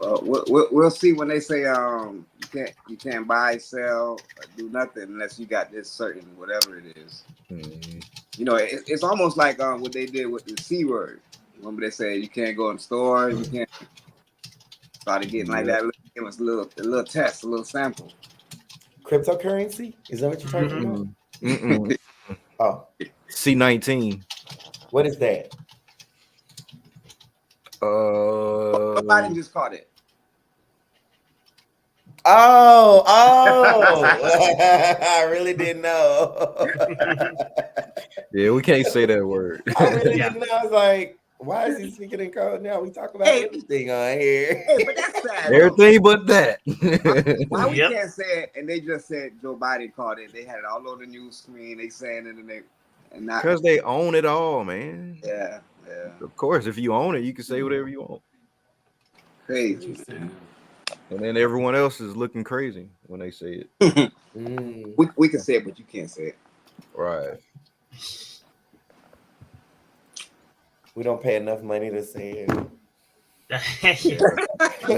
We'll see when they say you can't buy, sell, or do nothing unless you got this certain whatever it is. You know, it's almost like what they did with the C word. Remember they said you can't go in stores, you can't. Started getting like that. It was a little test, a little sample. Cryptocurrency? Is that what you're talking about? Oh, C19. What is that? Somebody just caught it. Oh, I really didn't know. Yeah, we can't say that word. I really didn't know. I was like, why is he speaking in code now? We talk about everything on here. Hey, but that's sad. Everything but that. Why we can't say it? And they just said Joe Biden caught it. They had it all over the news screen. They saying it and not because they own it all, man. Yeah. Of course, if you own it, you can say whatever you want. Crazy, man. And then everyone else is looking crazy when they say it. We can say it, but you can't say it. Right. We don't pay enough money to say it. You're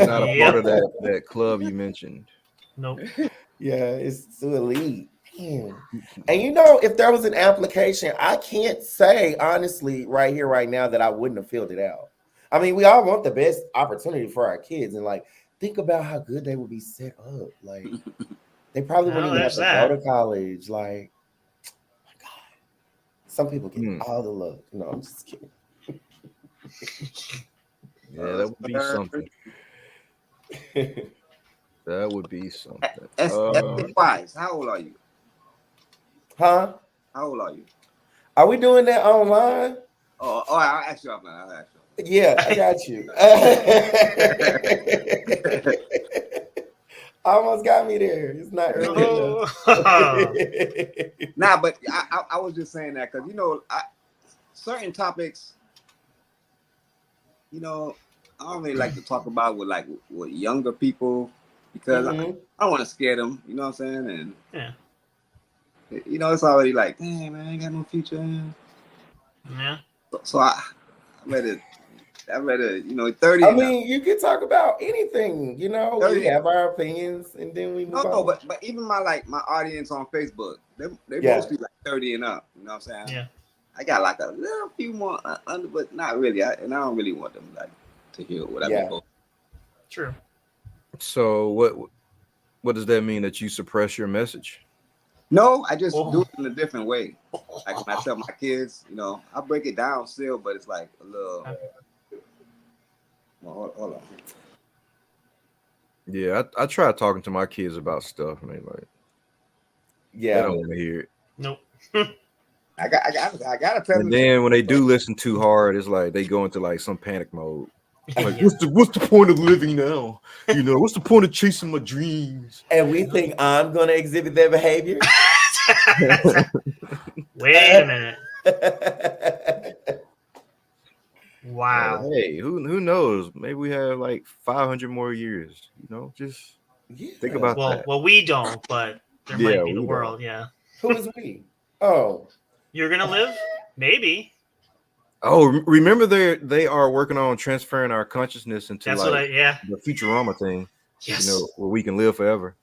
not a part of that club you mentioned. Nope. Yeah, it's too elite. Man. And you know, if there was an application, I can't say honestly right here, right now, that I wouldn't have filled it out. I mean, we all want the best opportunity for our kids, and like, think about how good they would be set up. Like, they probably wouldn't even have to go to college. Like, oh my God, some people get all the love. No, I'm just kidding. Yeah, that would be something. That would be something. Wise, how old are you? Huh? How old are you? Are we doing that online? Oh, I'll ask you offline. I'll ask you. Yeah, I got you. Almost got me there. It's not early enough. Nah, but I was just saying that because, you know, certain topics, you know, I don't really like to talk about with younger people because I don't want to scare them. You know what I'm saying? And yeah, you know, it's already like, dang man, I ain't got no future. Yeah. So I rather, you know, 30. I mean, you can talk about anything. You know, 30. we have our opinions, and then we move on. No, but even my audience on Facebook, they mostly like 30 and up. You know what I'm saying? Yeah. I got like a little few more under, but not really. And I don't really want them like to hear what I've been posting. True. So what does that mean, that you suppress your message? No, I just do it in a different way. Like when I tell my kids, you know, I break it down still, but it's like a little. Well, hold on. Yeah, I try talking to my kids about stuff, man. Like, yeah, they don't want to hear it. Nope. I gotta tell them. And then when they do listen too hard, it's like they go into like some panic mode. Like, what's the point of living now? You know, what's the point of chasing my dreams? And we think I'm gonna exhibit their behavior. Wait a minute. Wow. Hey, who knows? Maybe we have like 500 more years. You know, just think about that. Well, we don't, but there might be the world. Don't. Yeah. Who is we? Oh, you're gonna live? Maybe. Oh, remember they are working on transferring our consciousness into the Futurama thing. Yes. You know, where we can live forever.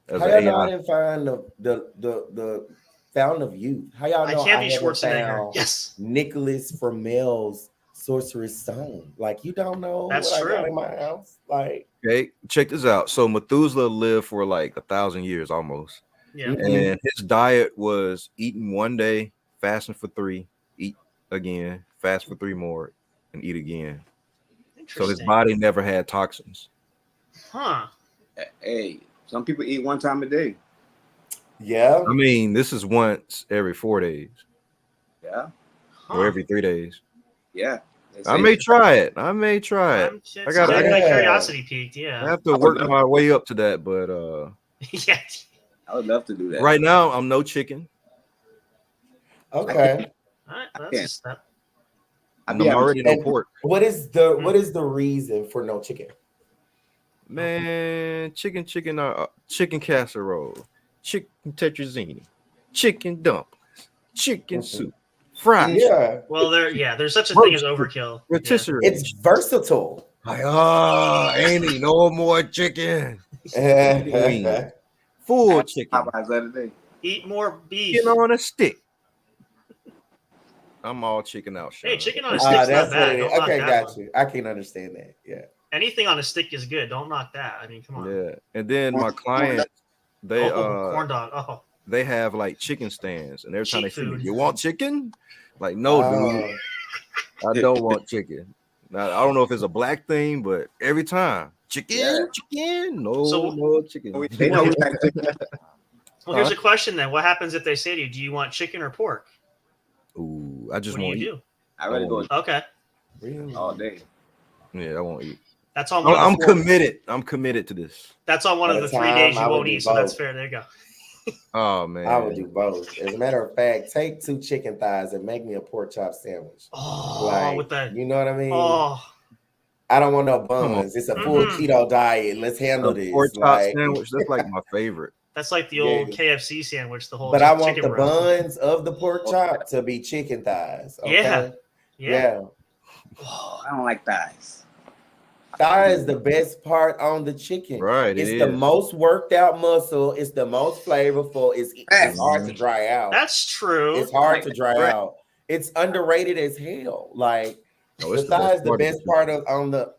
How y'all know I didn't find the Fountain of Youth? How y'all know I haven't found Nicholas Flamel's Sorcerer's Stone? Like, you don't know that's what true. I got in my house? Like, okay, check this out. So Methuselah lived for like 1,000 years almost. Yeah. And his diet was eating one day, fasting for 3, eat again, fast for 3 more, and eat again. So his body never had toxins. Huh. Hey, some people eat one time a day. Yeah. I mean, this is once every 4 days. Yeah. Or every 3 days. Yeah. I may try it. I got my curiosity peaked. Yeah. I have to work my way up to that, but yeah. I would love to do that. Right now, I'm no chicken. Okay. All right, that's a step. I'm already no pork. What is the reason for no chicken? Man, chicken casserole, chicken tetrazzini, chicken dumplings, chicken soup, fried. Yeah. Well, there's such a thing as overkill. Rotisserie. It's versatile. Amy, no more chicken. Full chicken. Eat more beef. Chicken on a stick. I'm all chicken out. Hey, chicken on a stick's not bad. Okay, got you. I can understand that. Yeah. Anything on a stick is good. Don't knock that. I mean, come on. Yeah. And then my clients, they corn dog. Oh. They have like chicken stands, and every time they see me, you want chicken? Like, no, dude. I don't want chicken. Now, I don't know if it's a black thing, but every time, chicken, no chicken. Well, here's a question then. What happens if they say to you, do you want chicken or pork? Ooh, I just what won't do eat. You do? I rather go okay. All day. Yeah, I won't eat. That's on I'm committed. I'm committed to this. That's on one of the 3 days you won't eat, so that's fair. There you go. Oh man, I would do both. As a matter of fact, take 2 chicken thighs and make me a pork chop sandwich. Oh, with that, you know what I mean? Oh, I don't want no buns. It's a full keto diet. Let's handle this. Pork chop sandwich. That's like my favorite. That's like the old KFC sandwich. The whole. But I want the buns of the pork chop to be chicken thighs. Okay? Yeah. Oh, I don't like thighs. thigh is the best part on the chicken. Right, it's the most worked out muscle. It's the most flavorful. It's hard to dry out. That's true. It's hard to dry out. It's underrated as hell. Like the it's thigh is the best part of on the.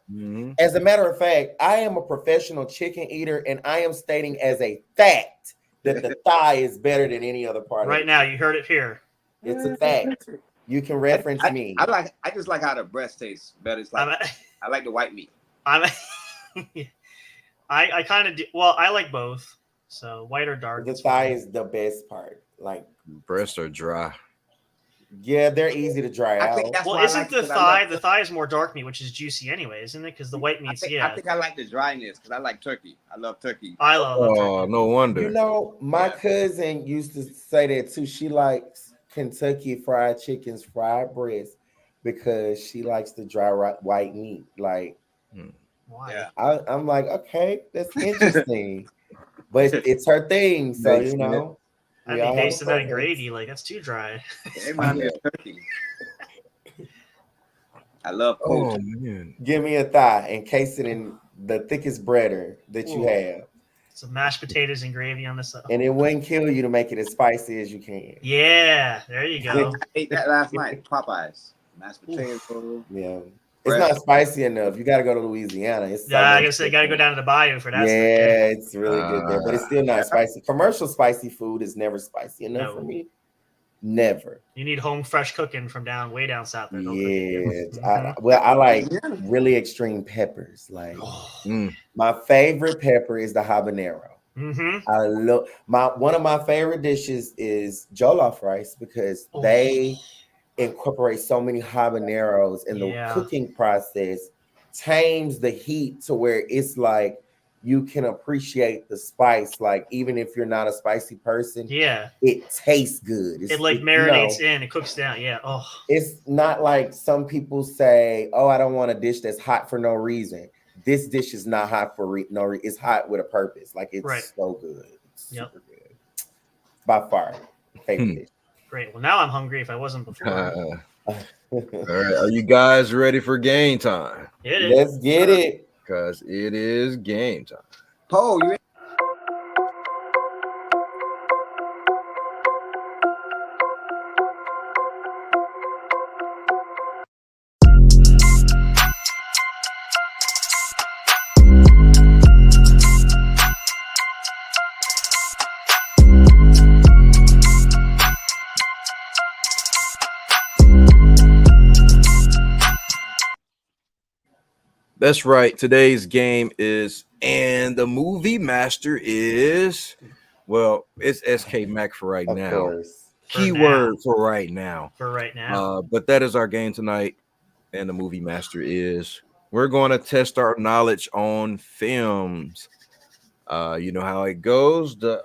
As a matter of fact, I am a professional chicken eater, and I am stating as a fact that the thigh is better than any other part. Right now, you heard it here. It's a fact. You can reference me. I just like how the breast tastes better. It's like I like the white meat. I kind of do. Well, I like both. So white or dark. The thigh is the best part. Like breasts are dry. Yeah, they're easy to dry out. Well, isn't the thigh? The thigh is more dark meat, which is juicy anyway, isn't it? Because the white meat's I think I like the dryness because I like turkey. I love turkey. I love turkey. Oh, no wonder. You know, my cousin used to say that too. She likes Kentucky Fried Chicken's fried breast because she likes the dry white meat. Like, why? I'm like, okay, that's interesting, but it's her thing. So you know. I'd be tasting that in gravy. Like, that's too dry. Turkey. I love cold. Give me a thigh, encase it in the thickest breader that you have. Some mashed potatoes and gravy on the side. And it wouldn't kill you to make it as spicy as you can. Yeah, there you go. I ate that last night. Popeyes. Mashed potatoes. Yeah. It's not spicy enough. You got to go to Louisiana. It's I guess they got to go down to the bayou for that. Yeah, it's really good there, but it's still not spicy. Commercial spicy food is never spicy enough for me. Never. You need home fresh cooking from way down south. There, yeah. I like really extreme peppers. Like my favorite pepper is the habanero. I love one of my favorite dishes is jollof rice because they incorporate so many habaneros in the cooking process, tames the heat to where it's like you can appreciate the spice. Like even if you're not a spicy person, it tastes good. It like marinates in, it cooks down. Yeah. Oh, it's not like some people say, "Oh, I don't want a dish that's hot for no reason." This dish is not hot for no reason. It's hot with a purpose. Like it's so good. It's super good. By far, favorite dish. Great. Well, now I'm hungry if I wasn't before. All right. Are you guys ready for game time? Let's get it. Because it is game time. Poe, you That's right. Today's game is, and the movie master is, well, it's SK Mac for right now. Course. Keyword for right now. For right now. But that is our game tonight, and the movie master is. We're going to test our knowledge on films. You know how it goes. The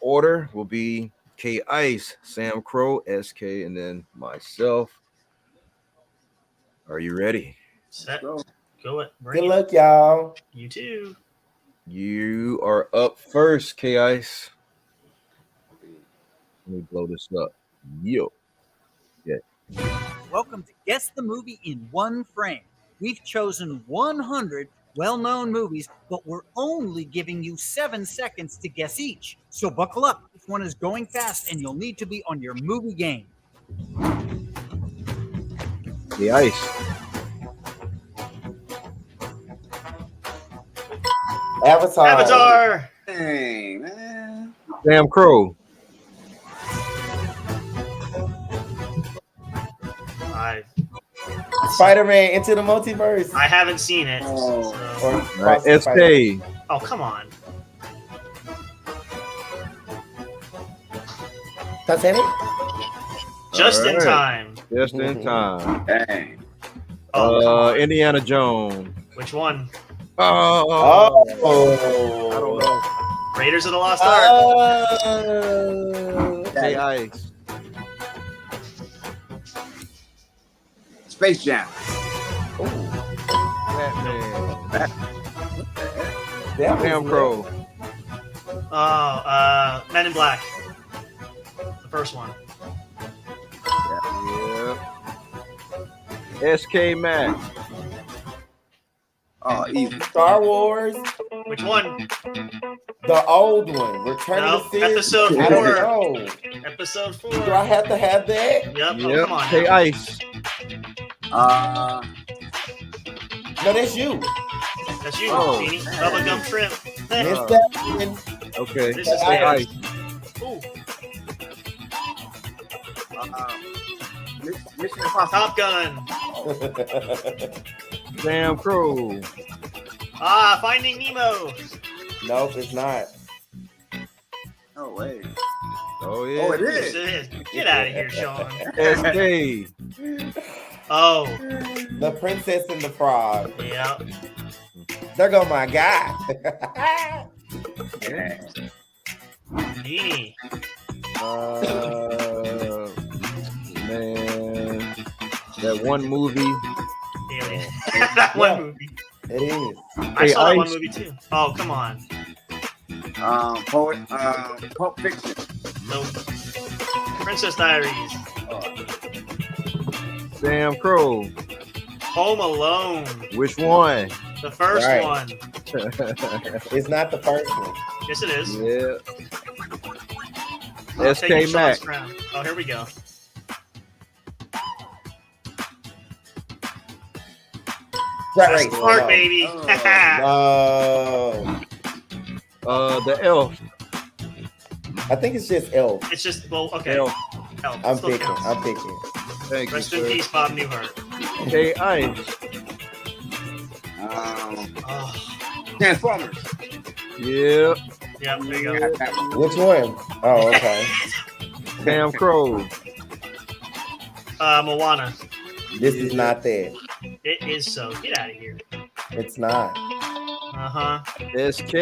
order will be K Ice, Samcro, SK, and then myself. Are you ready? Set. Go it. Good luck, y'all. You too. You are up first, K Ice. Let me blow this up. Yo. Yeah. Welcome to Guess the Movie in One Frame. We've chosen 100 well-known movies, but we're only giving you 7 seconds to guess each. So buckle up. This one is going fast, and you'll need to be on your movie game. The Ice. Avatar. Hey, man. Samcro. Spider-Man Into the Multiverse. I haven't seen it. SK. Oh, come on. Titanic? Just in time. Just in time. Dang. Indiana Jones. Which one? Oh. I don't know. Raiders of the Lost Ark. Hey, Ice. Space Jam. Samcro. Men in Black. The first one. Yeah. SK Mac. Oh, easy. Star Wars. Which one? The old one. Return No, of the Sith. episode I don't 4. know. Episode 4. Do I have to have that? Yep. Oh, come on. Hey, Now. Ice. No, that's you. That's you, Oh. Dini. Bubblegum shrimp. Missed that one. Okay. This is Hey, good. Ice. Ooh. Mission Impossible. Top Gun. Samcro. Finding Nemo. Nope, it's not. No way. Oh, yeah. Oh, it Yes, is. it is. Get out of here, Sean. SK. Oh. The Princess and the Frog. Yeah. There go my guy. Dini. Man. That one movie. Alien. That one movie. It is. I saw that one movie too. Oh, come on. Pulp Fiction. Nope. Princess Diaries. Samcro. Home Alone. Which one? The first Right. one. It's not the first one. Yes, it is. Yeah. Taking SK Sean's Mac. crown. Oh, here we go. Right. Smart, baby. No. The Elf. I think it's just Elf. It's just, well, okay. Elf. Elf. I'm Still picking. counts. I'm picking. Thank Rest you, in sir. peace, Bob Newhart. Hey, Ice. Oh. Transformers. Yeah. Yeah, there you go. Which one? Oh, okay. Samcro. Moana. This is not that. It is so. Get out of here. It's not. Uh-huh. SK.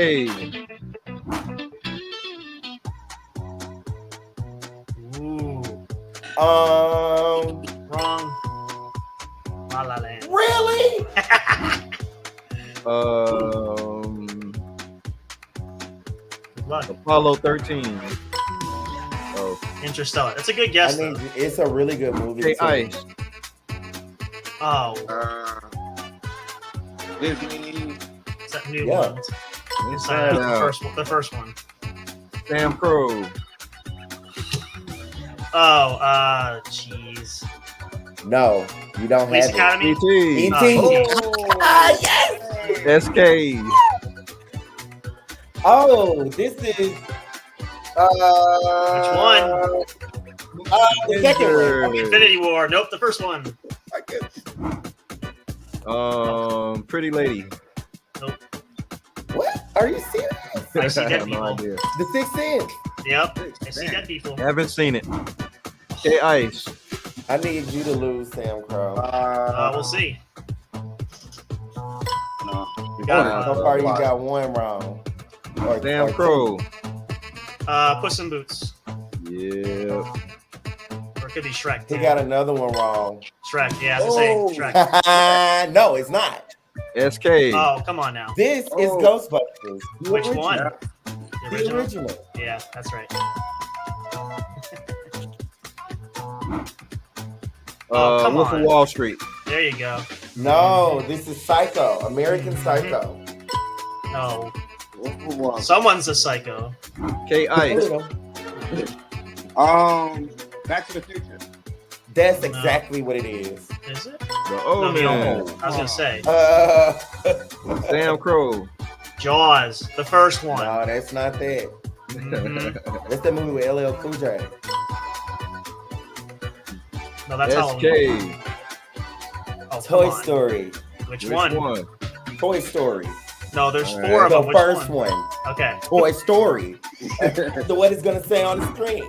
Ooh. Wrong. La La Land. Really? Good luck. Apollo 13. Oh. Interstellar. That's a good guess, I mean, though. it's a really good movie. Hey, too. Ice. Oh. Disney. It's that new Yeah. one. Inside The Out. first one. The first one. Samcro. Oh, jeez. No, you don't Police have Academy? it. E.T. E.T. Yes. SK. Oh, this is. Which one? The second one. Infinity War. Nope, the first one. Pretty Lady. Nope. What? Are you serious? I see I dead have no people. idea. The Sixth Sense. Yep. I see dead people. Haven't seen it. Hey, Ice. I need you to lose, Sam Crow. We'll see. No. So far, you got one wrong. Or Samcro. Puss in Boots. Yeah. Or it could be Shrek. He too. got another one wrong. Shrek. Yeah, I was gonna say Shrek. No, it's not. SK. Oh, come on now. This is Ghostbusters. The Which original. one? The original. Yeah, that's right. come Wolf on. of Wall Street. There you go. No, this is Psycho. American Psycho. No. Someone's a psycho. K Ice. Back to the Future. That's exactly what it is. Is it? The old No, man. I was gonna say. Samcro. Jaws, the first one. No, that's not that. Mhm. That's the movie with LL Cool J. No, that's SK. Halloween. Oh, Toy come on. Story. Which Which one? one? Toy Story. No, there's All four of The them. Which first one? one. Okay. Toy Story. So what it's gonna say on the screen?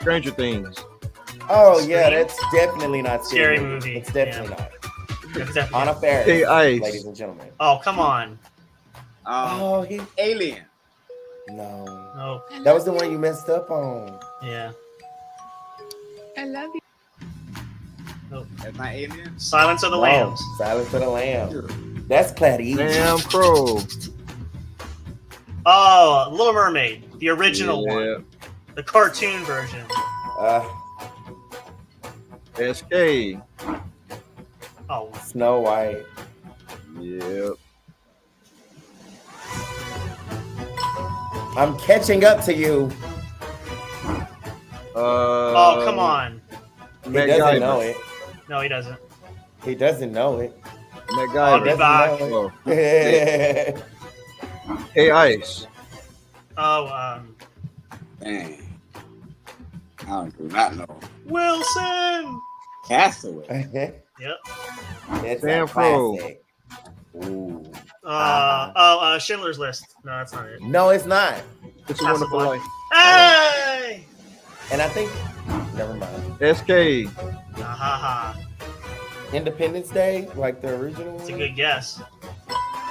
Stranger Things. Oh yeah, Scream? that's definitely not Scary movie. It's definitely not. That's definitely- Anna Faris, Hey, Ice. ladies and gentlemen. Oh, come on. Oh, he Alien. no. No. That was the one you messed up on. Yeah. I love you. Nope. That's not Alien. Silence of the No, Lambs. Silence of the Lamb. That's Platy. Samcro. Oh, Little Mermaid, the original Yeah. one, the cartoon version. Uh, SK. Oh, Snow White. Yep. I'm catching up to you. Oh, come on. He doesn't know it. No, he doesn't. He doesn't know it. I'll be back. Oh. Hey, Ice. Oh, Dang. I don't do not know. Wilson. Castaway. Yep. That's Samcro. Ooh. Schindler's List. No, that's not it. No, it's not. It's a Wonderful Life. Hey! And I think, never mind. SK. Independence Day, like the original one? It's a good guess.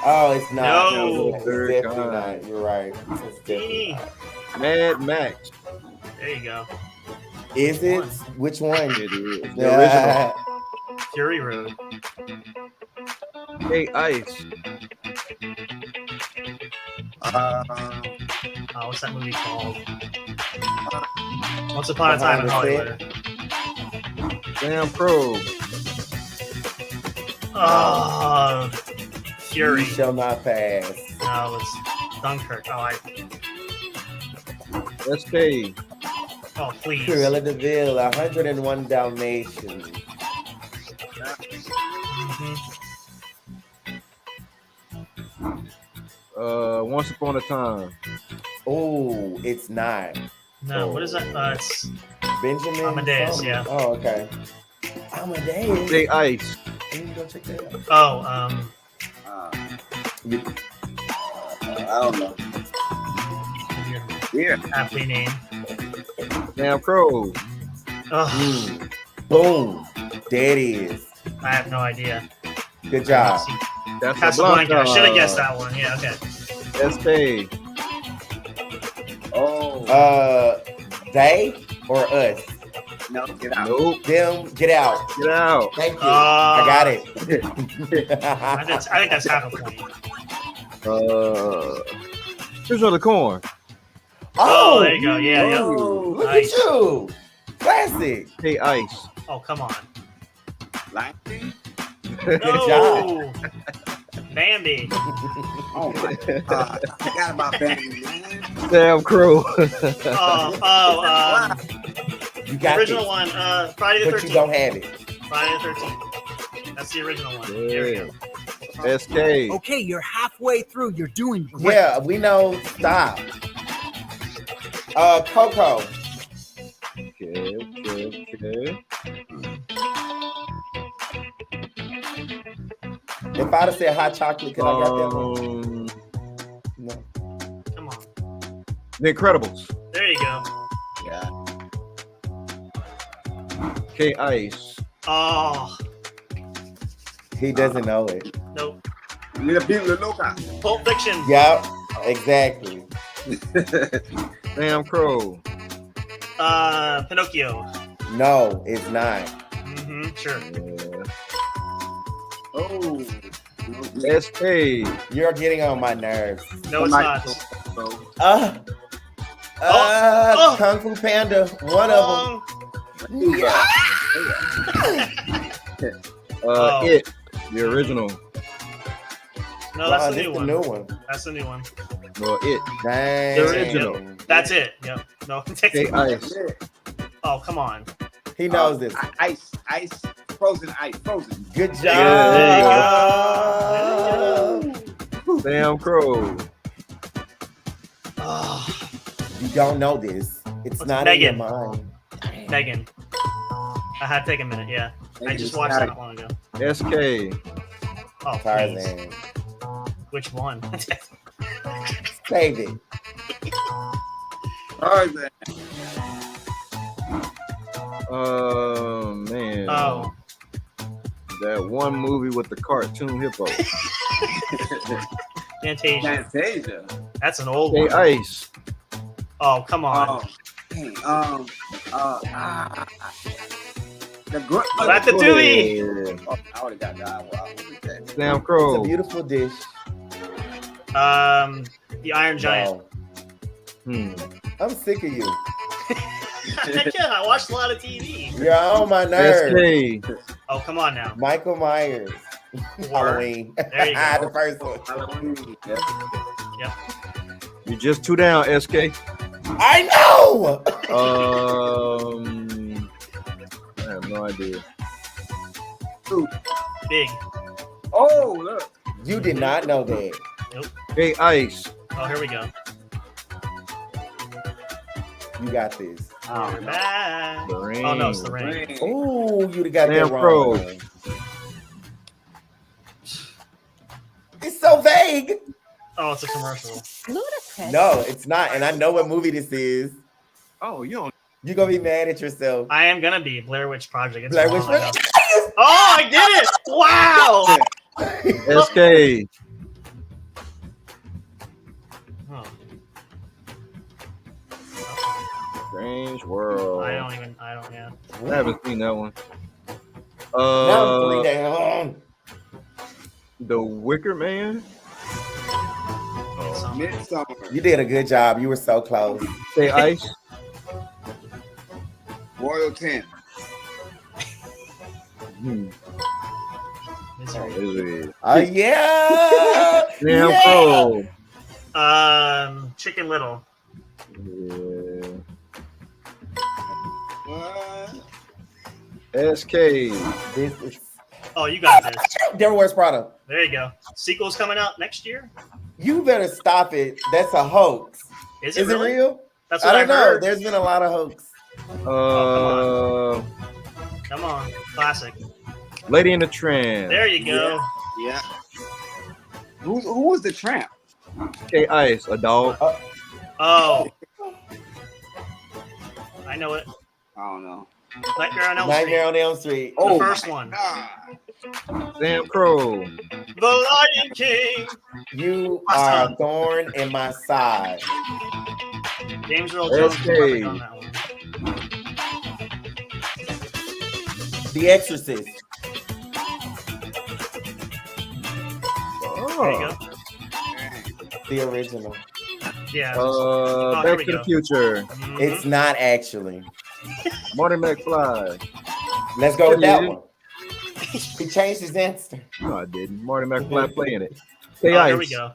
Oh, it's not. No. It's definitely not. You're right. It's definitely not. Mad Max. There you go. Is it? Which one? It is. The original. Fury Road. Hey, Ice. What's that movie called? Once Upon a Time in Hollywood. Samcro. Fury. You shall not pass. No, it's Dunkirk. SK. Oh, please. Cruella de Vil, 101 Dalmatians. Once Upon a Time. Oh, it's not. No, what is that? It's Benjamin Amadeus, something. yeah. Oh, okay. Amadeus. Hey, Ice. Let me go check that out. Oh, I don't know. Yeah. Aptly named. Samcro. Boom. There it is. I have no idea. Good job. That's Casablanca. I should have guessed that one. Yeah, okay. SK. Oh. They or us? No, get out. Nope. Them, get out. Get out. Thank you. I got it. I think that's half a point. Here's another corn. Oh, there you go. Yeah, yeah. Look Nice. at you. Classic. Hey, Ice. Oh, come on. Lightning? Good No. job. Bambi. Oh my God. I forgot about Bambi, man. Samcro. You got the original this. one, Friday the 13th. But you don't have it. Friday the 13th. That's the original one. There we go. SK. Okay, you're halfway through. You're doing great. Yeah, we know. Stop. Coco. Okay. If I'd have said hot chocolate, could I got that one? No. Come on. The Incredibles. There you go. Yeah. Okay, Ice. Oh, He doesn't know it. nope. Little people loca. Pulp Fiction. Yep, exactly. Samcro. Pinocchio. No, it's not. Sure. Oh. SK. You're getting on my nerves. No, it's not. Kung Fu Panda, one of them. Yeah. It. The original. No, that's the this new the one. new one. That's the new one. No, It. Dang. The original. That's it. Yep. No. Okay, Ice. Oh, come on. He knows this. Ice. Frozen ice. Frozen. Good job. Yeah, Samcro. You don't know this. It's not Megan? in your mind. Megan. I had to take a minute. Yeah. I just watched that not long ago. SK. Oh, please. Tarzan. Which one? Save it. Tarzan. Man. Oh. That one movie with the cartoon hippo. Fantasia. That's an old Hey, one. Ice. Oh, come on. The good. Ratatouille. Oh, I already got that. Samcro. It's a beautiful dish. The Iron Giant. I'm sick of you. I watched a lot of TV. You're on my nerves. SK. Oh, come on now. Michael Myers. Halloween. There you go. The first one. Halloween. Yep. You just 2 down, SK. I know. I have no idea. Big. Oh, look. You did not know that. Nope. Hey, Ice. Oh, here we go. You got this. Oh, no, it's the ring. Oh, you got that Samcro. wrong. It's so vague. Oh, it's a commercial. No, it's not. And I know what movie this is. Oh, you don't. You're going to be mad at yourself. I am gonna be Blair Witch Project. It's Blair Witch wrong. Project. Oh, I did it! Wow. SK. Oh. Strange World. I don't, yeah. I haven't seen that one. Now 3 down. The Wicker Man. Midsummer. You did a good job. You were so close. Say Ice. Royal 10. Oh yeah. Samcro. Chicken Little. SK. This is. Oh, you got this. Devil Wears Prada. There you go. Sequel's coming out next year. You better stop it. That's a hoax. Is it really? real? That's I what don't know. heard. There's been a lot of hoax. Come on, classic. Lady in the Tramp. There you go. Yeah. Who was the tramp? Hey, Ice, a dog. Oh. I know it. I don't know. Nightmare on Elm Nightmare Street. on Elm Street. The first one. Samcro. The Lion King. You are a thorn in my side. James Earl Jones was perfect on that one. The Exorcist. There you go. The original. Yeah. Back to the Future. It's not actually. Marty McFly. Let's go with that one. He changed his answer. No, I didn't. Marty McFly playing it. Hey, Oh, Ice. here we go.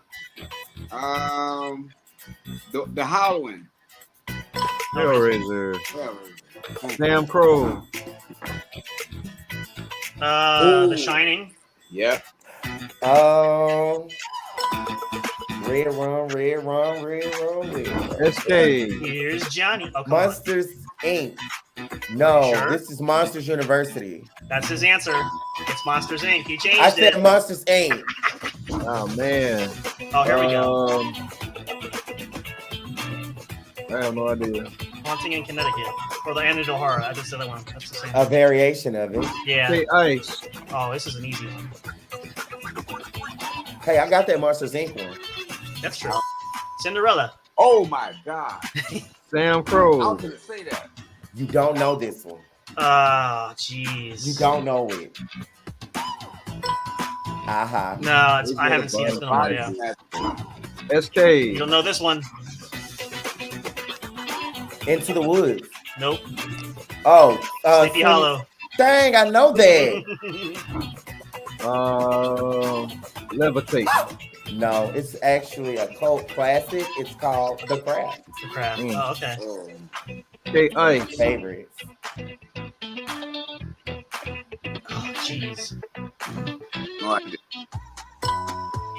The Halloween. Hellraiser. Samcro. The Shining. Yep. Red rum, red rum, red rum, red rum. SK. Here's Johnny. Oh, come Monsters Inc. No, Sure? this is Monsters University. on. That's his answer. It's Monsters Inc. He changed I said it. Monsters Inc. Oh, man. Oh, here we go. I have no idea. Haunting in Connecticut. Or the Antidote Horror. I just said that one. That's the same. A variation of it. Yeah. Hey, Ice. Oh, this is an easy one. Hey, I got that Monsters Inc. one. That's true. Cinderella. Oh my God. Samcro. I was gonna say that. You don't know this one. Jeez. You don't know it. Aha. No, I haven't seen it. It's been a while, yeah. SK. You don't know this one. Into the Woods. Nope. Oh, Sleepy Hollow. Dang, I know that. Levitate. No, it's actually a cult classic. It's called The Craft. The Craft. Oh, okay. Hey, Ice. Favorites. Oh, jeez.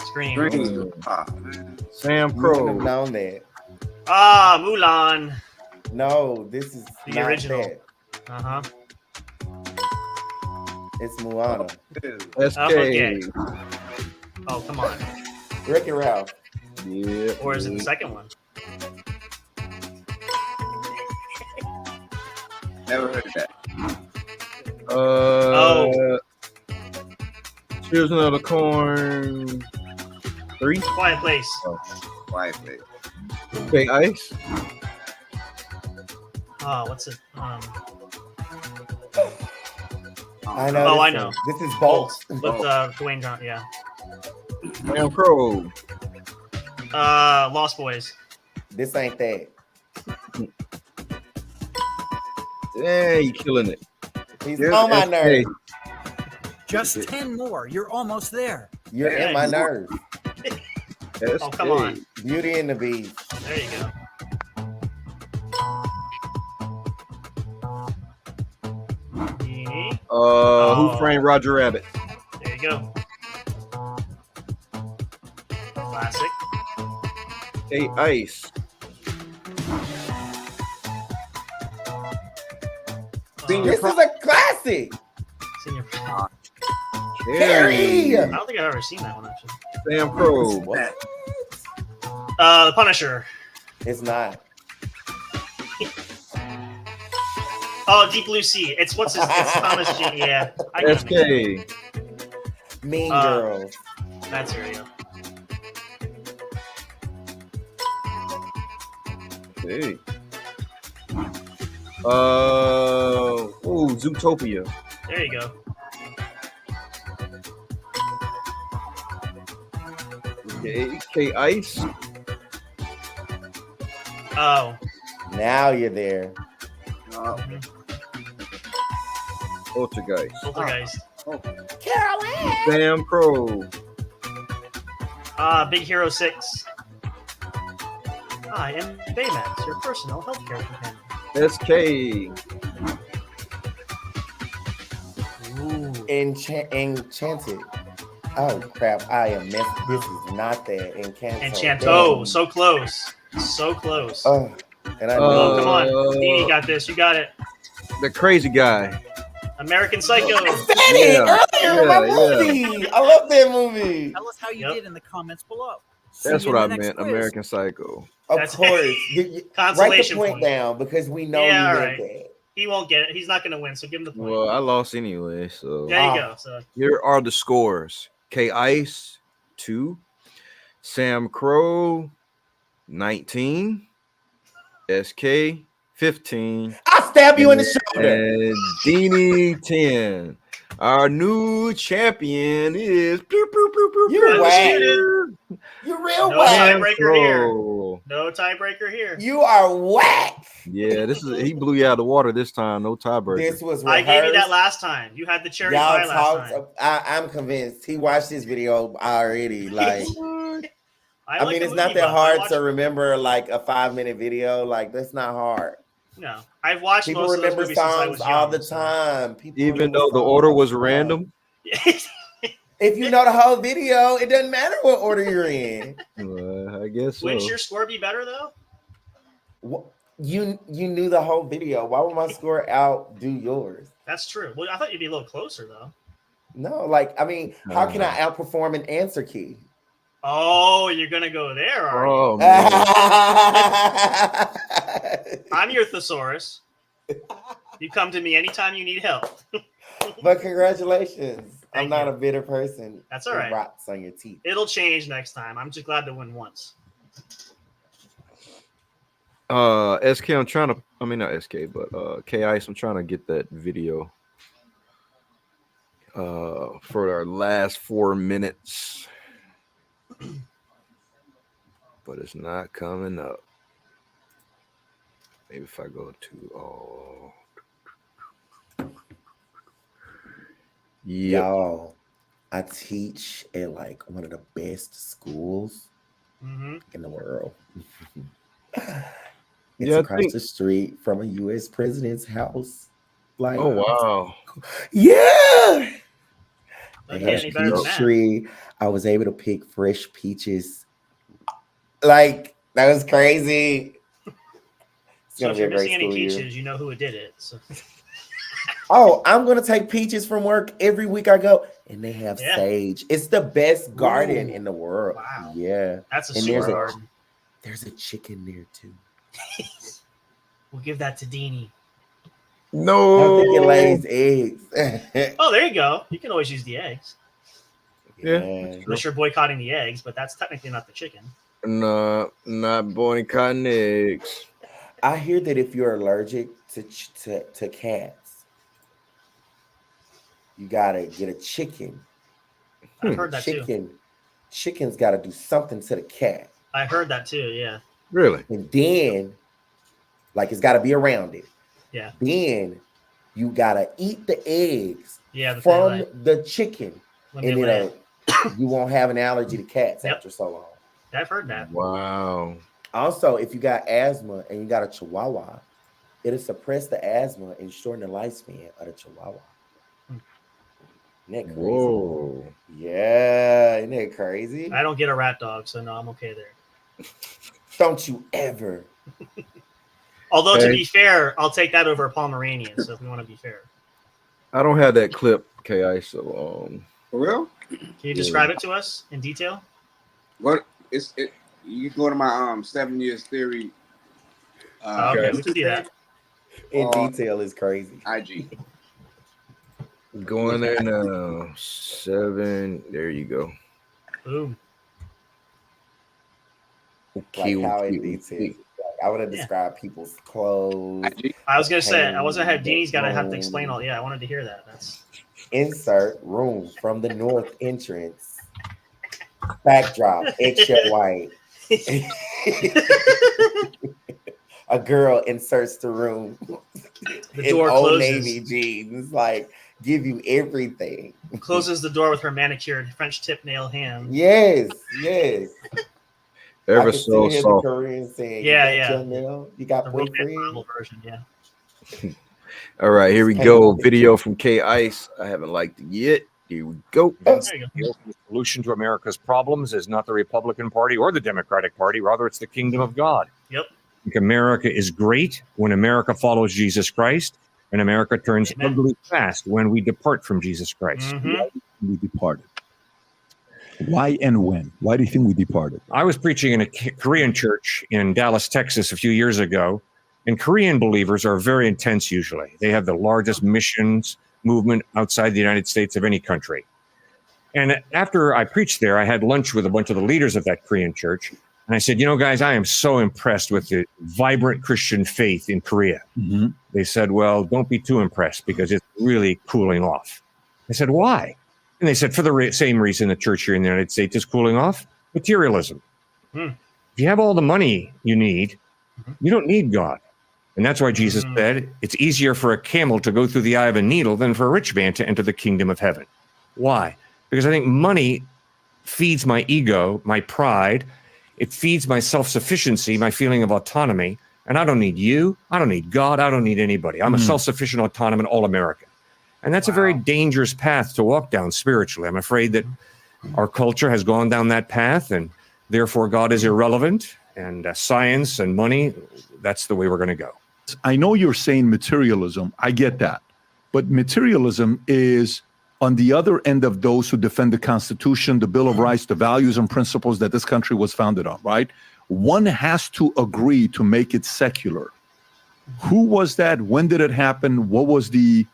Scream. Sam Pro. You wouldn't have known that. Mulan. No, this is The not original. that. Uh-huh. It's Moana. SK. Oh, come on. Rick and Ralph. Yeah. Or is it the second one? Never heard of that. Children of the Corn 3. Quiet Place. Quiet Place. Okay, Ice. What's it? I know. Oh, this I know. one. This is Bolt. With Dwayne Johnson, yeah. Sam Crow. Lost Boys. This ain't that. Yeah, you killing it. He's Here's on my SK. nerve. Just 10 more. You're almost there. You're in my nerves. Oh, come on. Beauty and the Beast. There you go. Dini. Who Framed Roger Rabbit? There you go. Classic. Hey, Ice. This is a classic. Senior. Carrie. I don't think I've ever seen that one actually. Samcro. The Punisher. It's not. Oh, Deep Blue Sea. It's It's Thomas J. Yeah. SK. Mean Girls. That's here, yeah. Hey. Zootopia. There you go. Okay, K-Ice. Oh. Now you're there. Poltergeist. Poltergeist. Samcro. Big Hero 6. I am Baymax, your personal healthcare companion. SK. Enchanted. Oh crap! I am messed. This is not that Encanto. Enchanto. So close. So close. And I oh, come on. Dini got this. You got it. The Crazy Guy. American Psycho. I said it earlier. Movie. I love that movie. Tell us how you did in the comments below. That's what I meant. Quiz. American Psycho. Of course. Write the point down because we know you meant that. He won't get it. He's not going to win, so give him the point. Well, I lost anyway, so. There you go. So. Here are the scores. K-Ice, 2. Samcro, 19. SK, 15. I'll stab you in the shoulder. And Dini, 10. Our new champion is you're whack. You're real no whack. Tiebreaker here. No tiebreaker here. You are whack. Yeah, he blew you out of the water this time. No tiebreaker. This was rehearsed. I gave you that last time. You had the cherry pie last time. I'm convinced he watched this video already. Like, I mean, it's movie, not that hard to remember like a 5-minute video. Like, that's not hard. No, I've watched. People most remember of those songs all the time. People even though the order was random. If you know the whole video, it doesn't matter what order you're in. I guess so. Wouldn't your score be better though? You knew the whole video. Why would my score outdo yours? That's true. Well, I thought you'd be a little closer though. No, like I mean, how can I outperform an answer key? Oh, you're gonna go there, are you? Man. I'm your thesaurus. You come to me anytime you need help. But congratulations. I'm not a bitter person. That's all right. Rocks on your teeth. It'll change next time. I'm just glad to win once. SK, I'm trying to, I mean, not SK, but K-Ice, I'm trying to get that video for our last 4 minutes. But it's not coming up. Maybe if I go to, Y'all, I teach at like one of the best schools in the world. It's across the street from a U.S. president's house. Like, oh wow, yeah. They had a peach tree. I was able to pick fresh peaches. Like, that was crazy. It's so if you're missing any peaches, you know who did it. So. Oh, I'm gonna take peaches from work every week I go, and they have sage. It's the best garden in the world. Wow. Yeah, that's a super garden. There's a chicken there too. We'll give that to Dini. No, I think it lays eggs. Oh, there you go. You can always use the eggs. Yeah, unless you're boycotting the eggs, but that's technically not the chicken. No, not boycotting eggs. I hear that if you're allergic to cats, you gotta get a chicken. I've heard that too. Chicken's gotta do something to the cat. I heard that too. Yeah. Really? And then, like, it's gotta be around it. Yeah. Then You gotta eat the eggs Yeah, from the chicken, When and they lay. you won't have an allergy to cats after so long. I've heard that. Wow. Also, if you got asthma and you got a Chihuahua, it'll suppress the asthma and shorten the lifespan of the Chihuahua. Isn't that crazy? Whoa. Yeah, isn't that crazy? I don't get a rat dog, so no, I'm okay there. Don't you ever. Although, to be fair, I'll take that over a Pomeranian, so if we want to be fair. I don't have that clip, Ki. So For real? Can you describe it to us in detail? What you go to my 7 years theory. Okay, we can see that. In detail is crazy. IG. going there now. 7. There you go. Boom. Like how in detail. I would have described people's clothes. I was gonna say I wasn't have Dini's gotta have to explain all. Yeah, I wanted to hear that. That's insert room from the north entrance. Backdrop, eggshell white. A girl inserts the room. The door Old closes. Navy jeans, like give you everything. Closes the door with her manicured French tip nail hand. Yes, yes. Ever I can so still hear the soft. Korean saying, Yeah, you got yeah. your nail? You got The boyfriend? romance novel version, yeah. All right, here we go. Video from K Ice. I haven't liked it yet. Here we go. The ultimate solution to America's problems is not the Republican Party or the Democratic Party. Rather, it's the kingdom of God. Yep. I think America is great when America follows Jesus Christ, and America turns ugly fast when we depart from Jesus Christ. We departed. Why and when? Why do you think we departed? I was preaching in a Korean church in Dallas, Texas a few years ago, and Korean believers are very intense usually. They have the largest missions movement outside the United States of any country. And after I preached there, I had lunch with a bunch of the leaders of that Korean church. And I said, you know, guys, I am so impressed with the vibrant Christian faith in Korea. Mm-hmm. They said, well, don't be too impressed because it's really cooling off. I said, why? And they said, for the same reason the church here in the United States is cooling off, materialism. If you have all the money you need, you don't need God. And that's why Jesus said, it's easier for a camel to go through the eye of a needle than for a rich man to enter the kingdom of heaven. Why? Because I think money feeds my ego, my pride. It feeds my self-sufficiency, my feeling of autonomy. And I don't need you. I don't need God. I don't need anybody. I'm a self-sufficient, autonomous, all-American. And that's a very dangerous path to walk down spiritually. I'm afraid that our culture has gone down that path, and therefore God is irrelevant, and science and money, that's the way we're going to go. I know you're saying materialism. I get that. But materialism is on the other end of those who defend the Constitution, the Bill of Rights, the values and principles that this country was founded on, right? One has to agree to make it secular. Who was that? When did it happen? What was the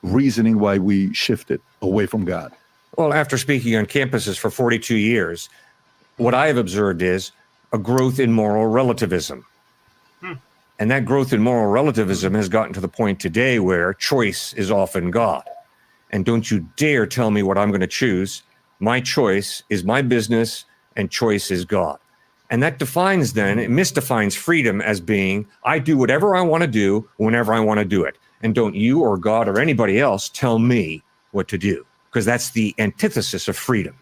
reasoning why we shifted away from God? Well, after speaking on campuses for 42 years, what I have observed is a growth in moral relativism. And that growth in moral relativism has gotten to the point today where choice is often God. And don't you dare tell me what I'm going to choose. My choice is my business, and choice is God. And that defines then, it misdefines freedom as being, I do whatever I want to do whenever I want to do it. And don't you or God or anybody else tell me what to do, because that's the antithesis of freedom.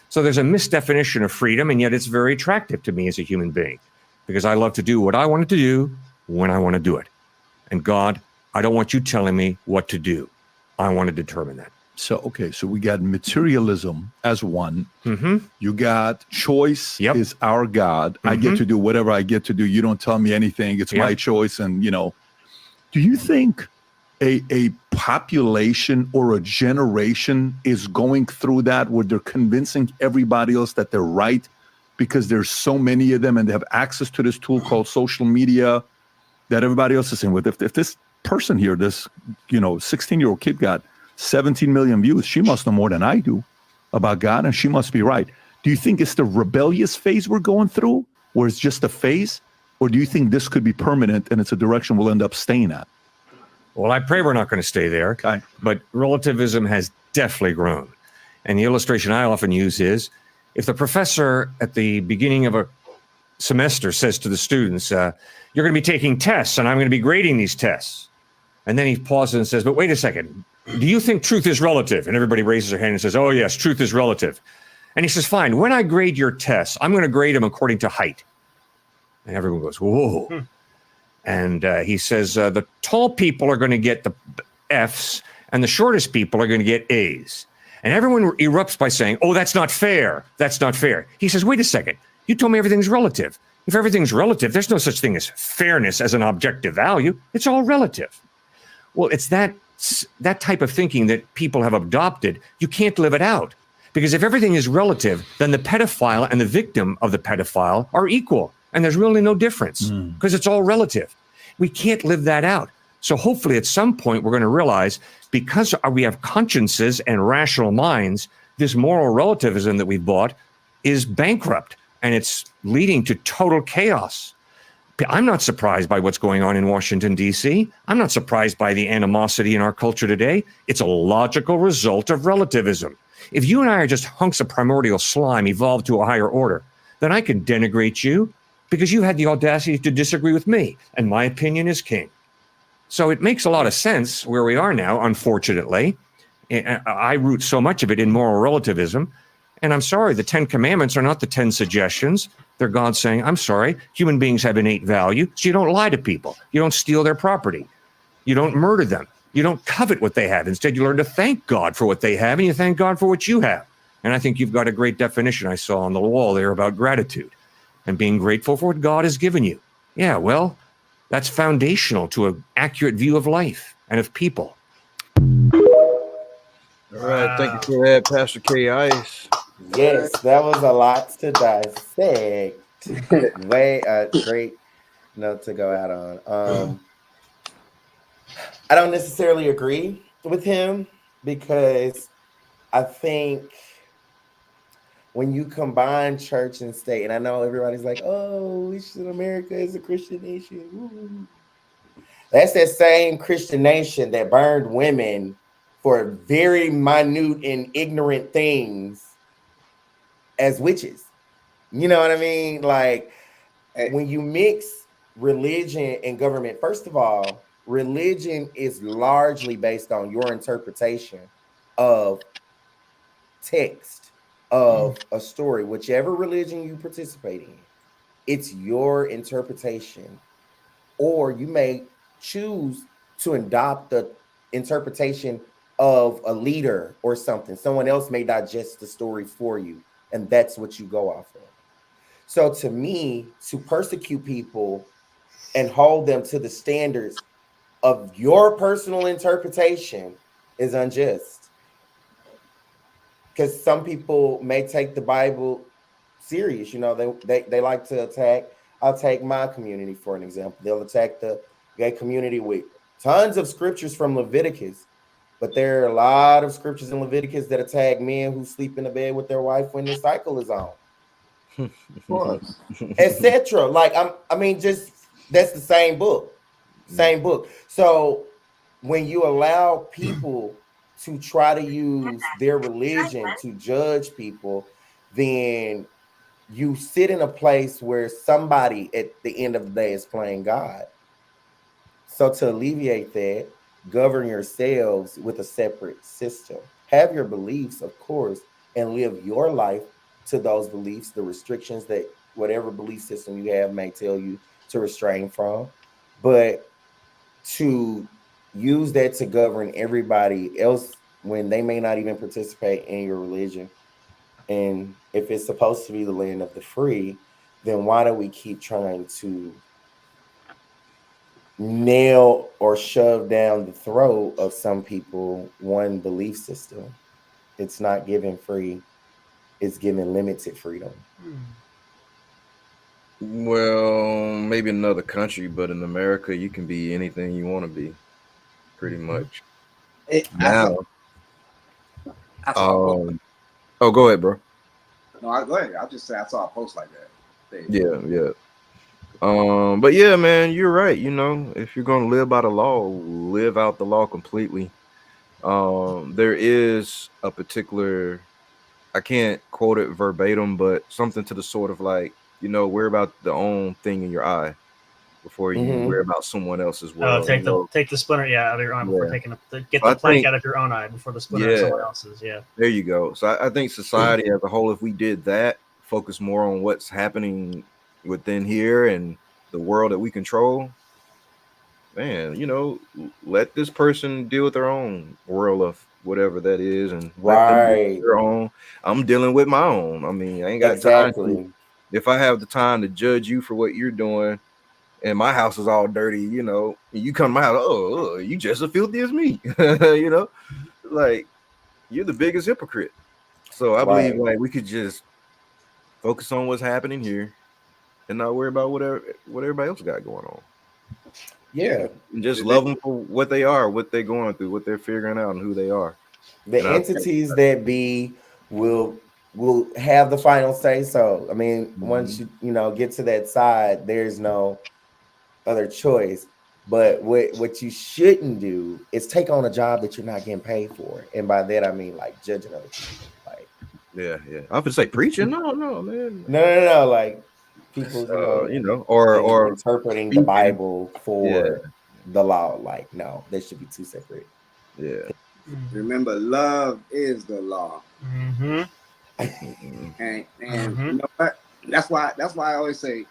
So there's a misdefinition of freedom, and yet it's very attractive to me as a human being, because I love to do what I wanted to do when I want to do it. And God, I don't want you telling me what to do. I want to determine that. So, okay, so we got materialism as one. You got choice is our God. I get to do whatever I get to do. You don't tell me anything. It's my choice. And, you know, do you think a population or a generation is going through that where they're convincing everybody else that they're right because there's so many of them and they have access to this tool called social media that everybody else is in with? If this person here, this, you know, 16-year-old kid got 17 million views, she must know more than I do about God, and she must be right. Do you think it's the rebellious phase we're going through, or it's just a phase? Or do you think this could be permanent and it's a direction we'll end up staying at? Well, I pray we're not going to stay there. Okay. But relativism has definitely grown. And the illustration I often use is, if the professor at the beginning of a semester says to the students, you're going to be taking tests and I'm going to be grading these tests. And then he pauses and says, but wait a second. Do you think truth is relative? And everybody raises their hand and says, oh, yes, truth is relative. And he says, fine, when I grade your tests, I'm going to grade them according to height. And everyone goes, whoa. And he says, the tall people are going to get the Fs, and the shortest people are going to get A's. And everyone erupts by saying, oh, that's not fair. That's not fair. He says, wait a second. You told me everything's relative. If everything's relative, there's no such thing as fairness as an objective value. It's all relative. Well, it's that type of thinking that people have adopted. You can't live it out. Because if everything is relative, then the pedophile and the victim of the pedophile are equal. And there's really no difference because it's all relative. We can't live that out. So hopefully at some point we're going to realize, because we have consciences and rational minds, this moral relativism that we've bought is bankrupt and it's leading to total chaos. I'm not surprised by what's going on in Washington, D.C. I'm not surprised by the animosity in our culture today. It's a logical result of relativism. If you and I are just hunks of primordial slime evolved to a higher order, then I can denigrate you because you had the audacity to disagree with me, and my opinion is king. So it makes a lot of sense where we are now, unfortunately. I root so much of it in moral relativism. And I'm sorry, the 10 Commandments are not the 10 suggestions. They're God saying, I'm sorry, human beings have innate value, so you don't lie to people. You don't steal their property. You don't murder them. You don't covet what they have. Instead, you learn to thank God for what they have, and you thank God for what you have. And I think you've got a great definition I saw on the wall there about gratitude and being grateful for what God has given you. Yeah, well, that's foundational to an accurate view of life and of people. All right, thank you for that, Pastor K. Ice. Yes, that was a lot to dissect. Great note to go out on. I don't necessarily agree with him because I think when you combine church and state, and I know everybody's like, oh, America is a Christian nation. Ooh. That's that same Christian nation that burned women for very minute and ignorant things as witches. You know what I mean? Like, when you mix religion and government, first of all, religion is largely based on your interpretation of text of a story, whichever religion you participate in. It's your interpretation, or you may choose to adopt the interpretation of a leader or something. Someone else may digest the story for you, and that's what you go off of. So to me, to persecute people and hold them to the standards of your personal interpretation is unjust. Because some people may take the Bible serious. You know, they like to attack. I'll take my community for an example. They'll attack the gay community with tons of scriptures from Leviticus. But there are a lot of scriptures in Leviticus that attack men who sleep in the bed with their wife when their cycle is on. Etc. Like, I mean, just that's the same book. Same book. So when you allow people to try to use their religion to judge people, then you sit in a place where somebody at the end of the day is playing God. So to alleviate that, govern yourselves with a separate system. Have your beliefs, of course, and live your life to those beliefs, the restrictions that whatever belief system you have may tell you to restrain from. But to use that to govern everybody else when they may not even participate in your religion. And if it's supposed to be the land of the free, then why do we keep trying to nail or shove down the throat of some people one belief system? It's not giving free, it's giving limited freedom. Well, maybe in another country, but in America, you can be anything you want to be, pretty much. Now, oh, go ahead, bro. No, go ahead. I'll just say I saw a post like that. Yeah. But yeah, man, you're right. You know, if you're gonna live by the law, live out the law completely. There is a particular, I can't quote it verbatim, but something to the sort of like, you know, worry about the own thing in your eye. before you worry about someone else's world. Take the splinter out of your own before taking get So the plank out of your own eye before the splinter of someone else's. Yeah. There you go. So I think society as a whole, if we did that, focus more on what's happening within here and the world that we control, man, let this person deal with their own world of whatever that is, and let them deal with their own. I'm dealing with my own. I mean, I ain't got time. If I have the time to judge you for what you're doing, and my house is all dirty, and you come to my house, oh, you just as filthy as me, like you're the biggest hypocrite. So I believe like we could just focus on what's happening here and not worry about what everybody else got going on. Yeah. And just love them for what they are, what they're going through, what they're figuring out, and who they are. The entities that be will have the final say. So I mean, once you get to that side, there's no other choice. But what you shouldn't do is take on a job that you're not getting paid for. And by that I mean like judging other people. Like yeah. I would say preaching. No, man. No. Like people, or interpreting the Bible for the law. Like, no, they should be two separate. Yeah. Remember, love is the law. Mm-hmm. And you know what? That's why I always say,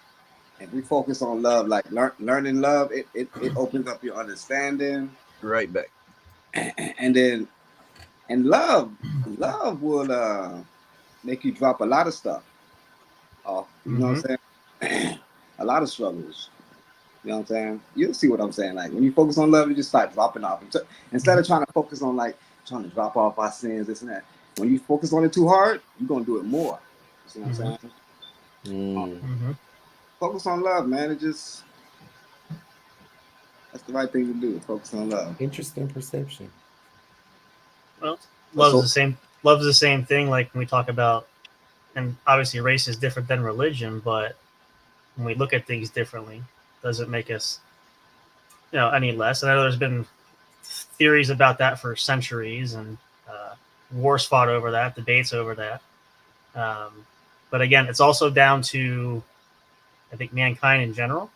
if we focus on love, like learning love, it opens up your understanding. Right back. And love will make you drop a lot of stuff off. You know what I'm saying? A lot of struggles. You know what I'm saying? You'll see what I'm saying. Like when you focus on love, you just start dropping off. Instead of trying to focus on trying to drop off our sins, this and that. When you focus on it too hard, you're gonna do it more. You see what I'm saying? Focus on love, man. That's the right thing to do. Focus on love. Interesting perception. Well, love's the same thing. Like when we talk about, and obviously race is different than religion, but when we look at things differently, doesn't make us, any less. I know there's been theories about that for centuries, and wars fought over that, debates over that. But again, it's also down to, I think, mankind in general.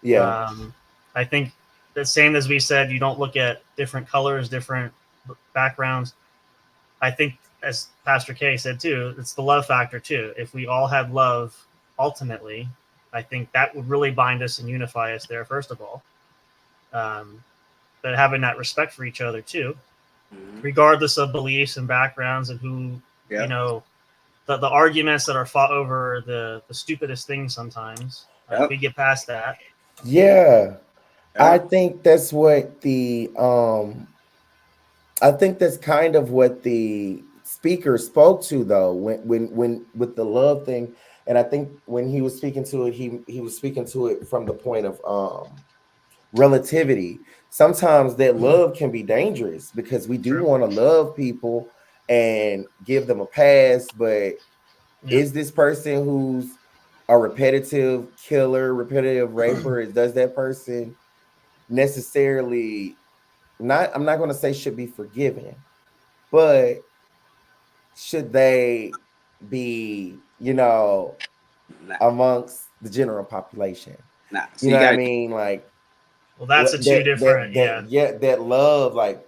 Yeah. I think the same as we said, you don't look at different colors, different backgrounds. I think, as Pastor K said too, it's the love factor too. If we all had love, ultimately, I think that would really bind us and unify us there, first of all. But having that respect for each other too, regardless of beliefs and backgrounds and who, the arguments that are fought over the stupidest things sometimes. We get past that. Yeah. I think that's what I think that's kind of what the speaker spoke to, though, when with the love thing. And I think when he was speaking to it, he was speaking to it from the point of relativity. Sometimes that love can be dangerous because we do want to love people and give them a pass, but is this person who's a repetitive killer, repetitive raper, does that person necessarily I'm not going to say should be forgiven, but should they be, amongst the general population? So you know what I mean? Like, well, that's two different. That love, like,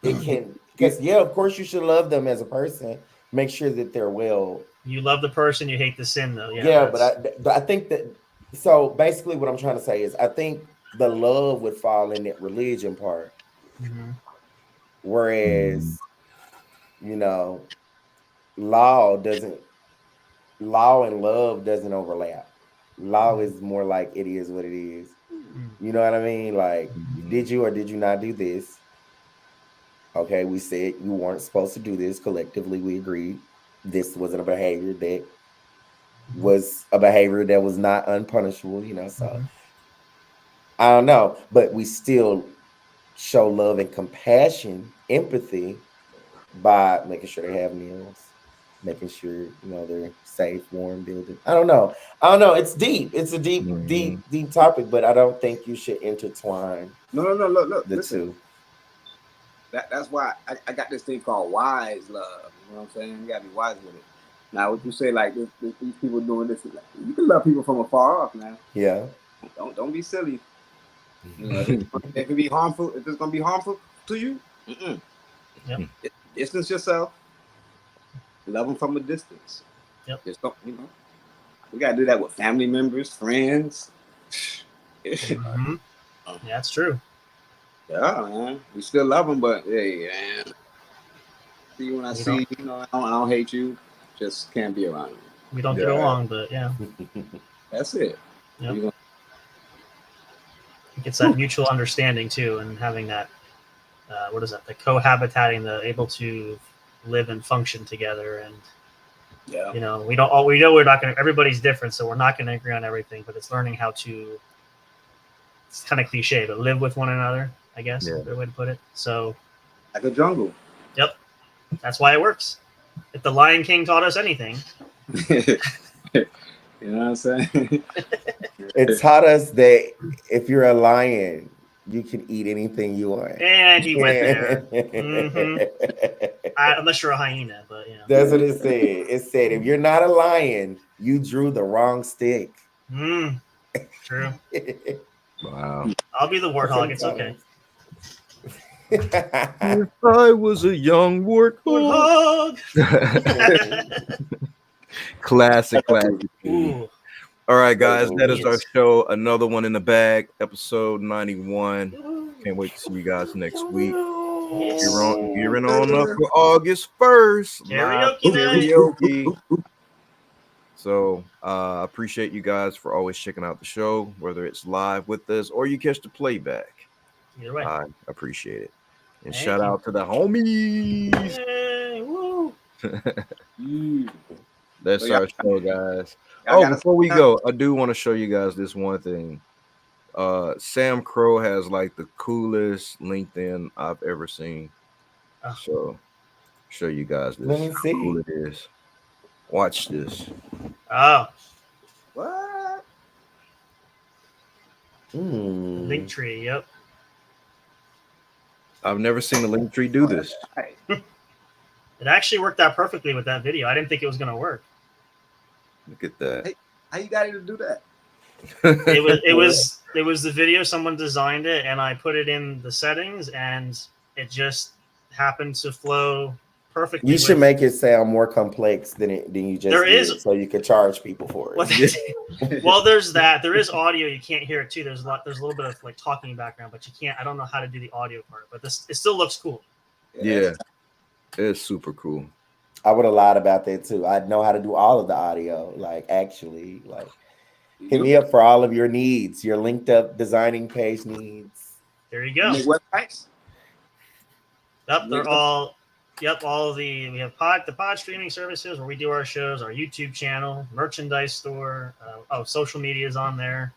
it can, because of course you should love them as a person. Make sure that they're well. You love the person, you hate the sin, though. But I think that. So basically, what I'm trying to say is, I think the love would fall in that religion part, whereas, law and love doesn't overlap. Law is more like it is what it is. You know what I mean? Like, did you or did you not do this? Okay, we said you weren't supposed to do this. Collectively, we agreed this wasn't a behavior that was not unpunishable, so I don't know. But we still show love and compassion, empathy by making sure they have meals, making sure they're safe, warm, building. I don't know. It's deep. It's a deep topic, but I don't think you should intertwine. No. Look, the listen. two. That's why I got this thing called wise love. You know what I'm saying? You gotta be wise with it. Now, what you say, like these people doing this, like, you can love people from afar off, man. Yeah. Don't be silly. You know, if it can be harmful, if it's gonna be harmful to you, distance yourself. Love them from a distance. Yep. Just don't, you know. We gotta do that with family members, friends. Mm-hmm. Yeah, that's true. Yeah, man. We still love them, but hey, man. See, when I see, you know, I don't hate you. Just can't be around you. We don't get along, but yeah. That's it. Yep. It's that mutual understanding too, and having that, what is that? The cohabitating, the able to live and function together, and you know, we know we're not going to. Everybody's different, so we're not going to agree on everything. But it's learning how to. It's kind of cliche, but live with one another. I guess is a good way to put it. So, like a jungle. Yep, that's why it works. If the Lion King taught us anything. You know what I'm saying? It taught us that if you're a lion, you can eat anything you want. And he went there. Unless you're a hyena, but you know. That's what it said. It said, if you're not a lion, you drew the wrong stick. True. Wow. I'll be the warthog. It's okay. If I was a young warthog. Classic. Ooh. All right, guys, that is our show. Another one in the bag, episode 91. Can't wait to see you guys next week. Gearing on up for August 1st. Karaoke. So I appreciate you guys for always checking out the show, whether it's live with us or you catch the playback. Either way. I appreciate it. And shout out to the homies. Hey, woo. That's our show, guys. Oh, before we go, I do want to show you guys this one thing. Samcro has like the coolest LinkedIn I've ever seen. So show you guys this. Let me see. How cool it is. Watch this. Oh. What? Linktree, yep. I've never seen the Linktree do this. It actually worked out perfectly with that video. I didn't think it was going to work. Look at that. Hey, how you got it to do that? It was the video. Someone designed it, and I put it in the settings, and it just happened to flow perfectly. You should make it sound more complex than you just did, so you could charge people for it. Well, there's that. There is audio. You can't hear it too. There's a little bit of like talking background, but you can't. I don't know how to do the audio part, but it still looks cool. Yeah, it's super cool. I would have lied about that too. I know how to do all of the audio. Hit me up for all of your needs, your linked up designing page needs. There you go. Websites. Yep, they're all. Yep, we have the pod streaming services where we do our shows, our YouTube channel, merchandise store. Social media is on there.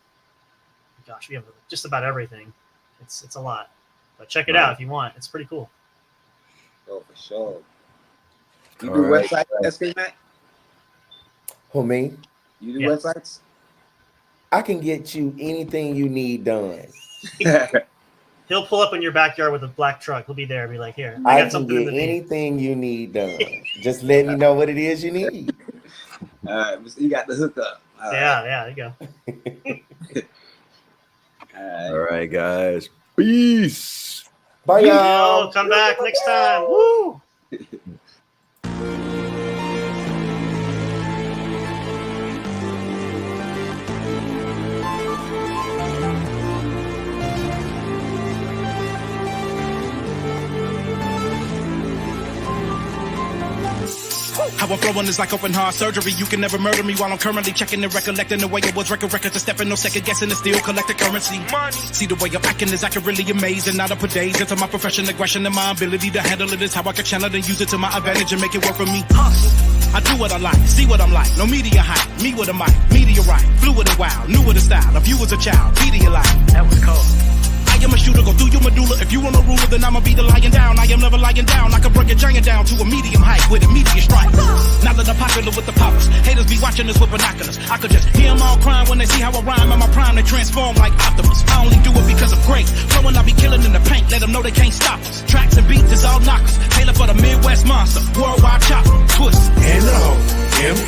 Gosh, we have just about everything. It's a lot, but check it out if you want. It's pretty cool. Oh, for sure. You do websites, SK Mac? Who, me? You do websites? I can get you anything you need done. He'll pull up in your backyard with a black truck. He'll be there and be like, here, I got something to anything you need done. Just let me know what it is you need. You got the hookup. There you go. All right, guys. Peace. Bye, y'all. Come back next time. Woo! How I'm flowing is like open heart surgery. You can never murder me while I'm currently checking and recollecting the way it was. Records to stepping, no second guessing, and still collecting currency. Money. See the way I'm acting is acting really amazing. Not to put days into my profession, aggression, and my ability to handle it is how I can channel and use it to my advantage and make it work for me. I do what I like, see what I'm like. No media hype, me with a mic, meteorite, fluid and wild, new with a style. Of you as a child, Pedialyte. That was cold. I am a shooter, go through your medulla. If you want a ruler, then I'ma be the lying down. I am never lying down. I can break a giant down to a medium height with immediate strike. Now that I'm popular with the poppers, haters be watching us with binoculars. I could just hear them all crying when they see how I rhyme. At my prime, they transform like Optimus. I only do it because of grace. Flowing, I be killing in the paint. Let them know they can't stop us. Tracks and beats is all knockers. Taylor for the Midwest monster. Worldwide chopper. Twist. N-O-M-E-R-C.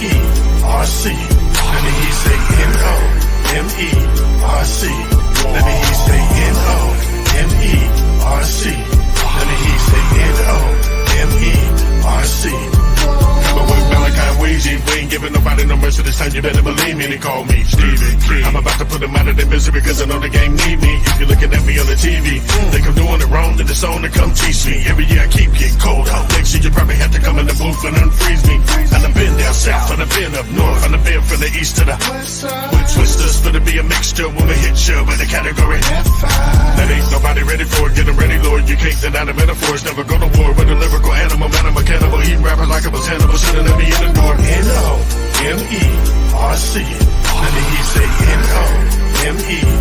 And then he say N-O-M-E-R-C. giving nobody no mercy this time. You better believe me. They call me Stephen King. I'm about to put them out of their misery because I know the game need me. If you're looking at me on the TV, think I'm doing it wrong, then it's on to come teach me. Every year I keep getting cold. Next year you probably have to come in the booth and unfreeze me. And I've been down south, and I've been up north, and I've been from the east to the west. With twisters, for to be a mixture when we hit you by the category that ain't nobody ready for it. Get them ready, Lord. You can't deny the metaphors. Never go to war with a lyrical animal, man. I'm a cannibal, eating rappers like a botanibal, sitting at me in the door. N-O-M-E-R-C. Then he say N-O-M-E.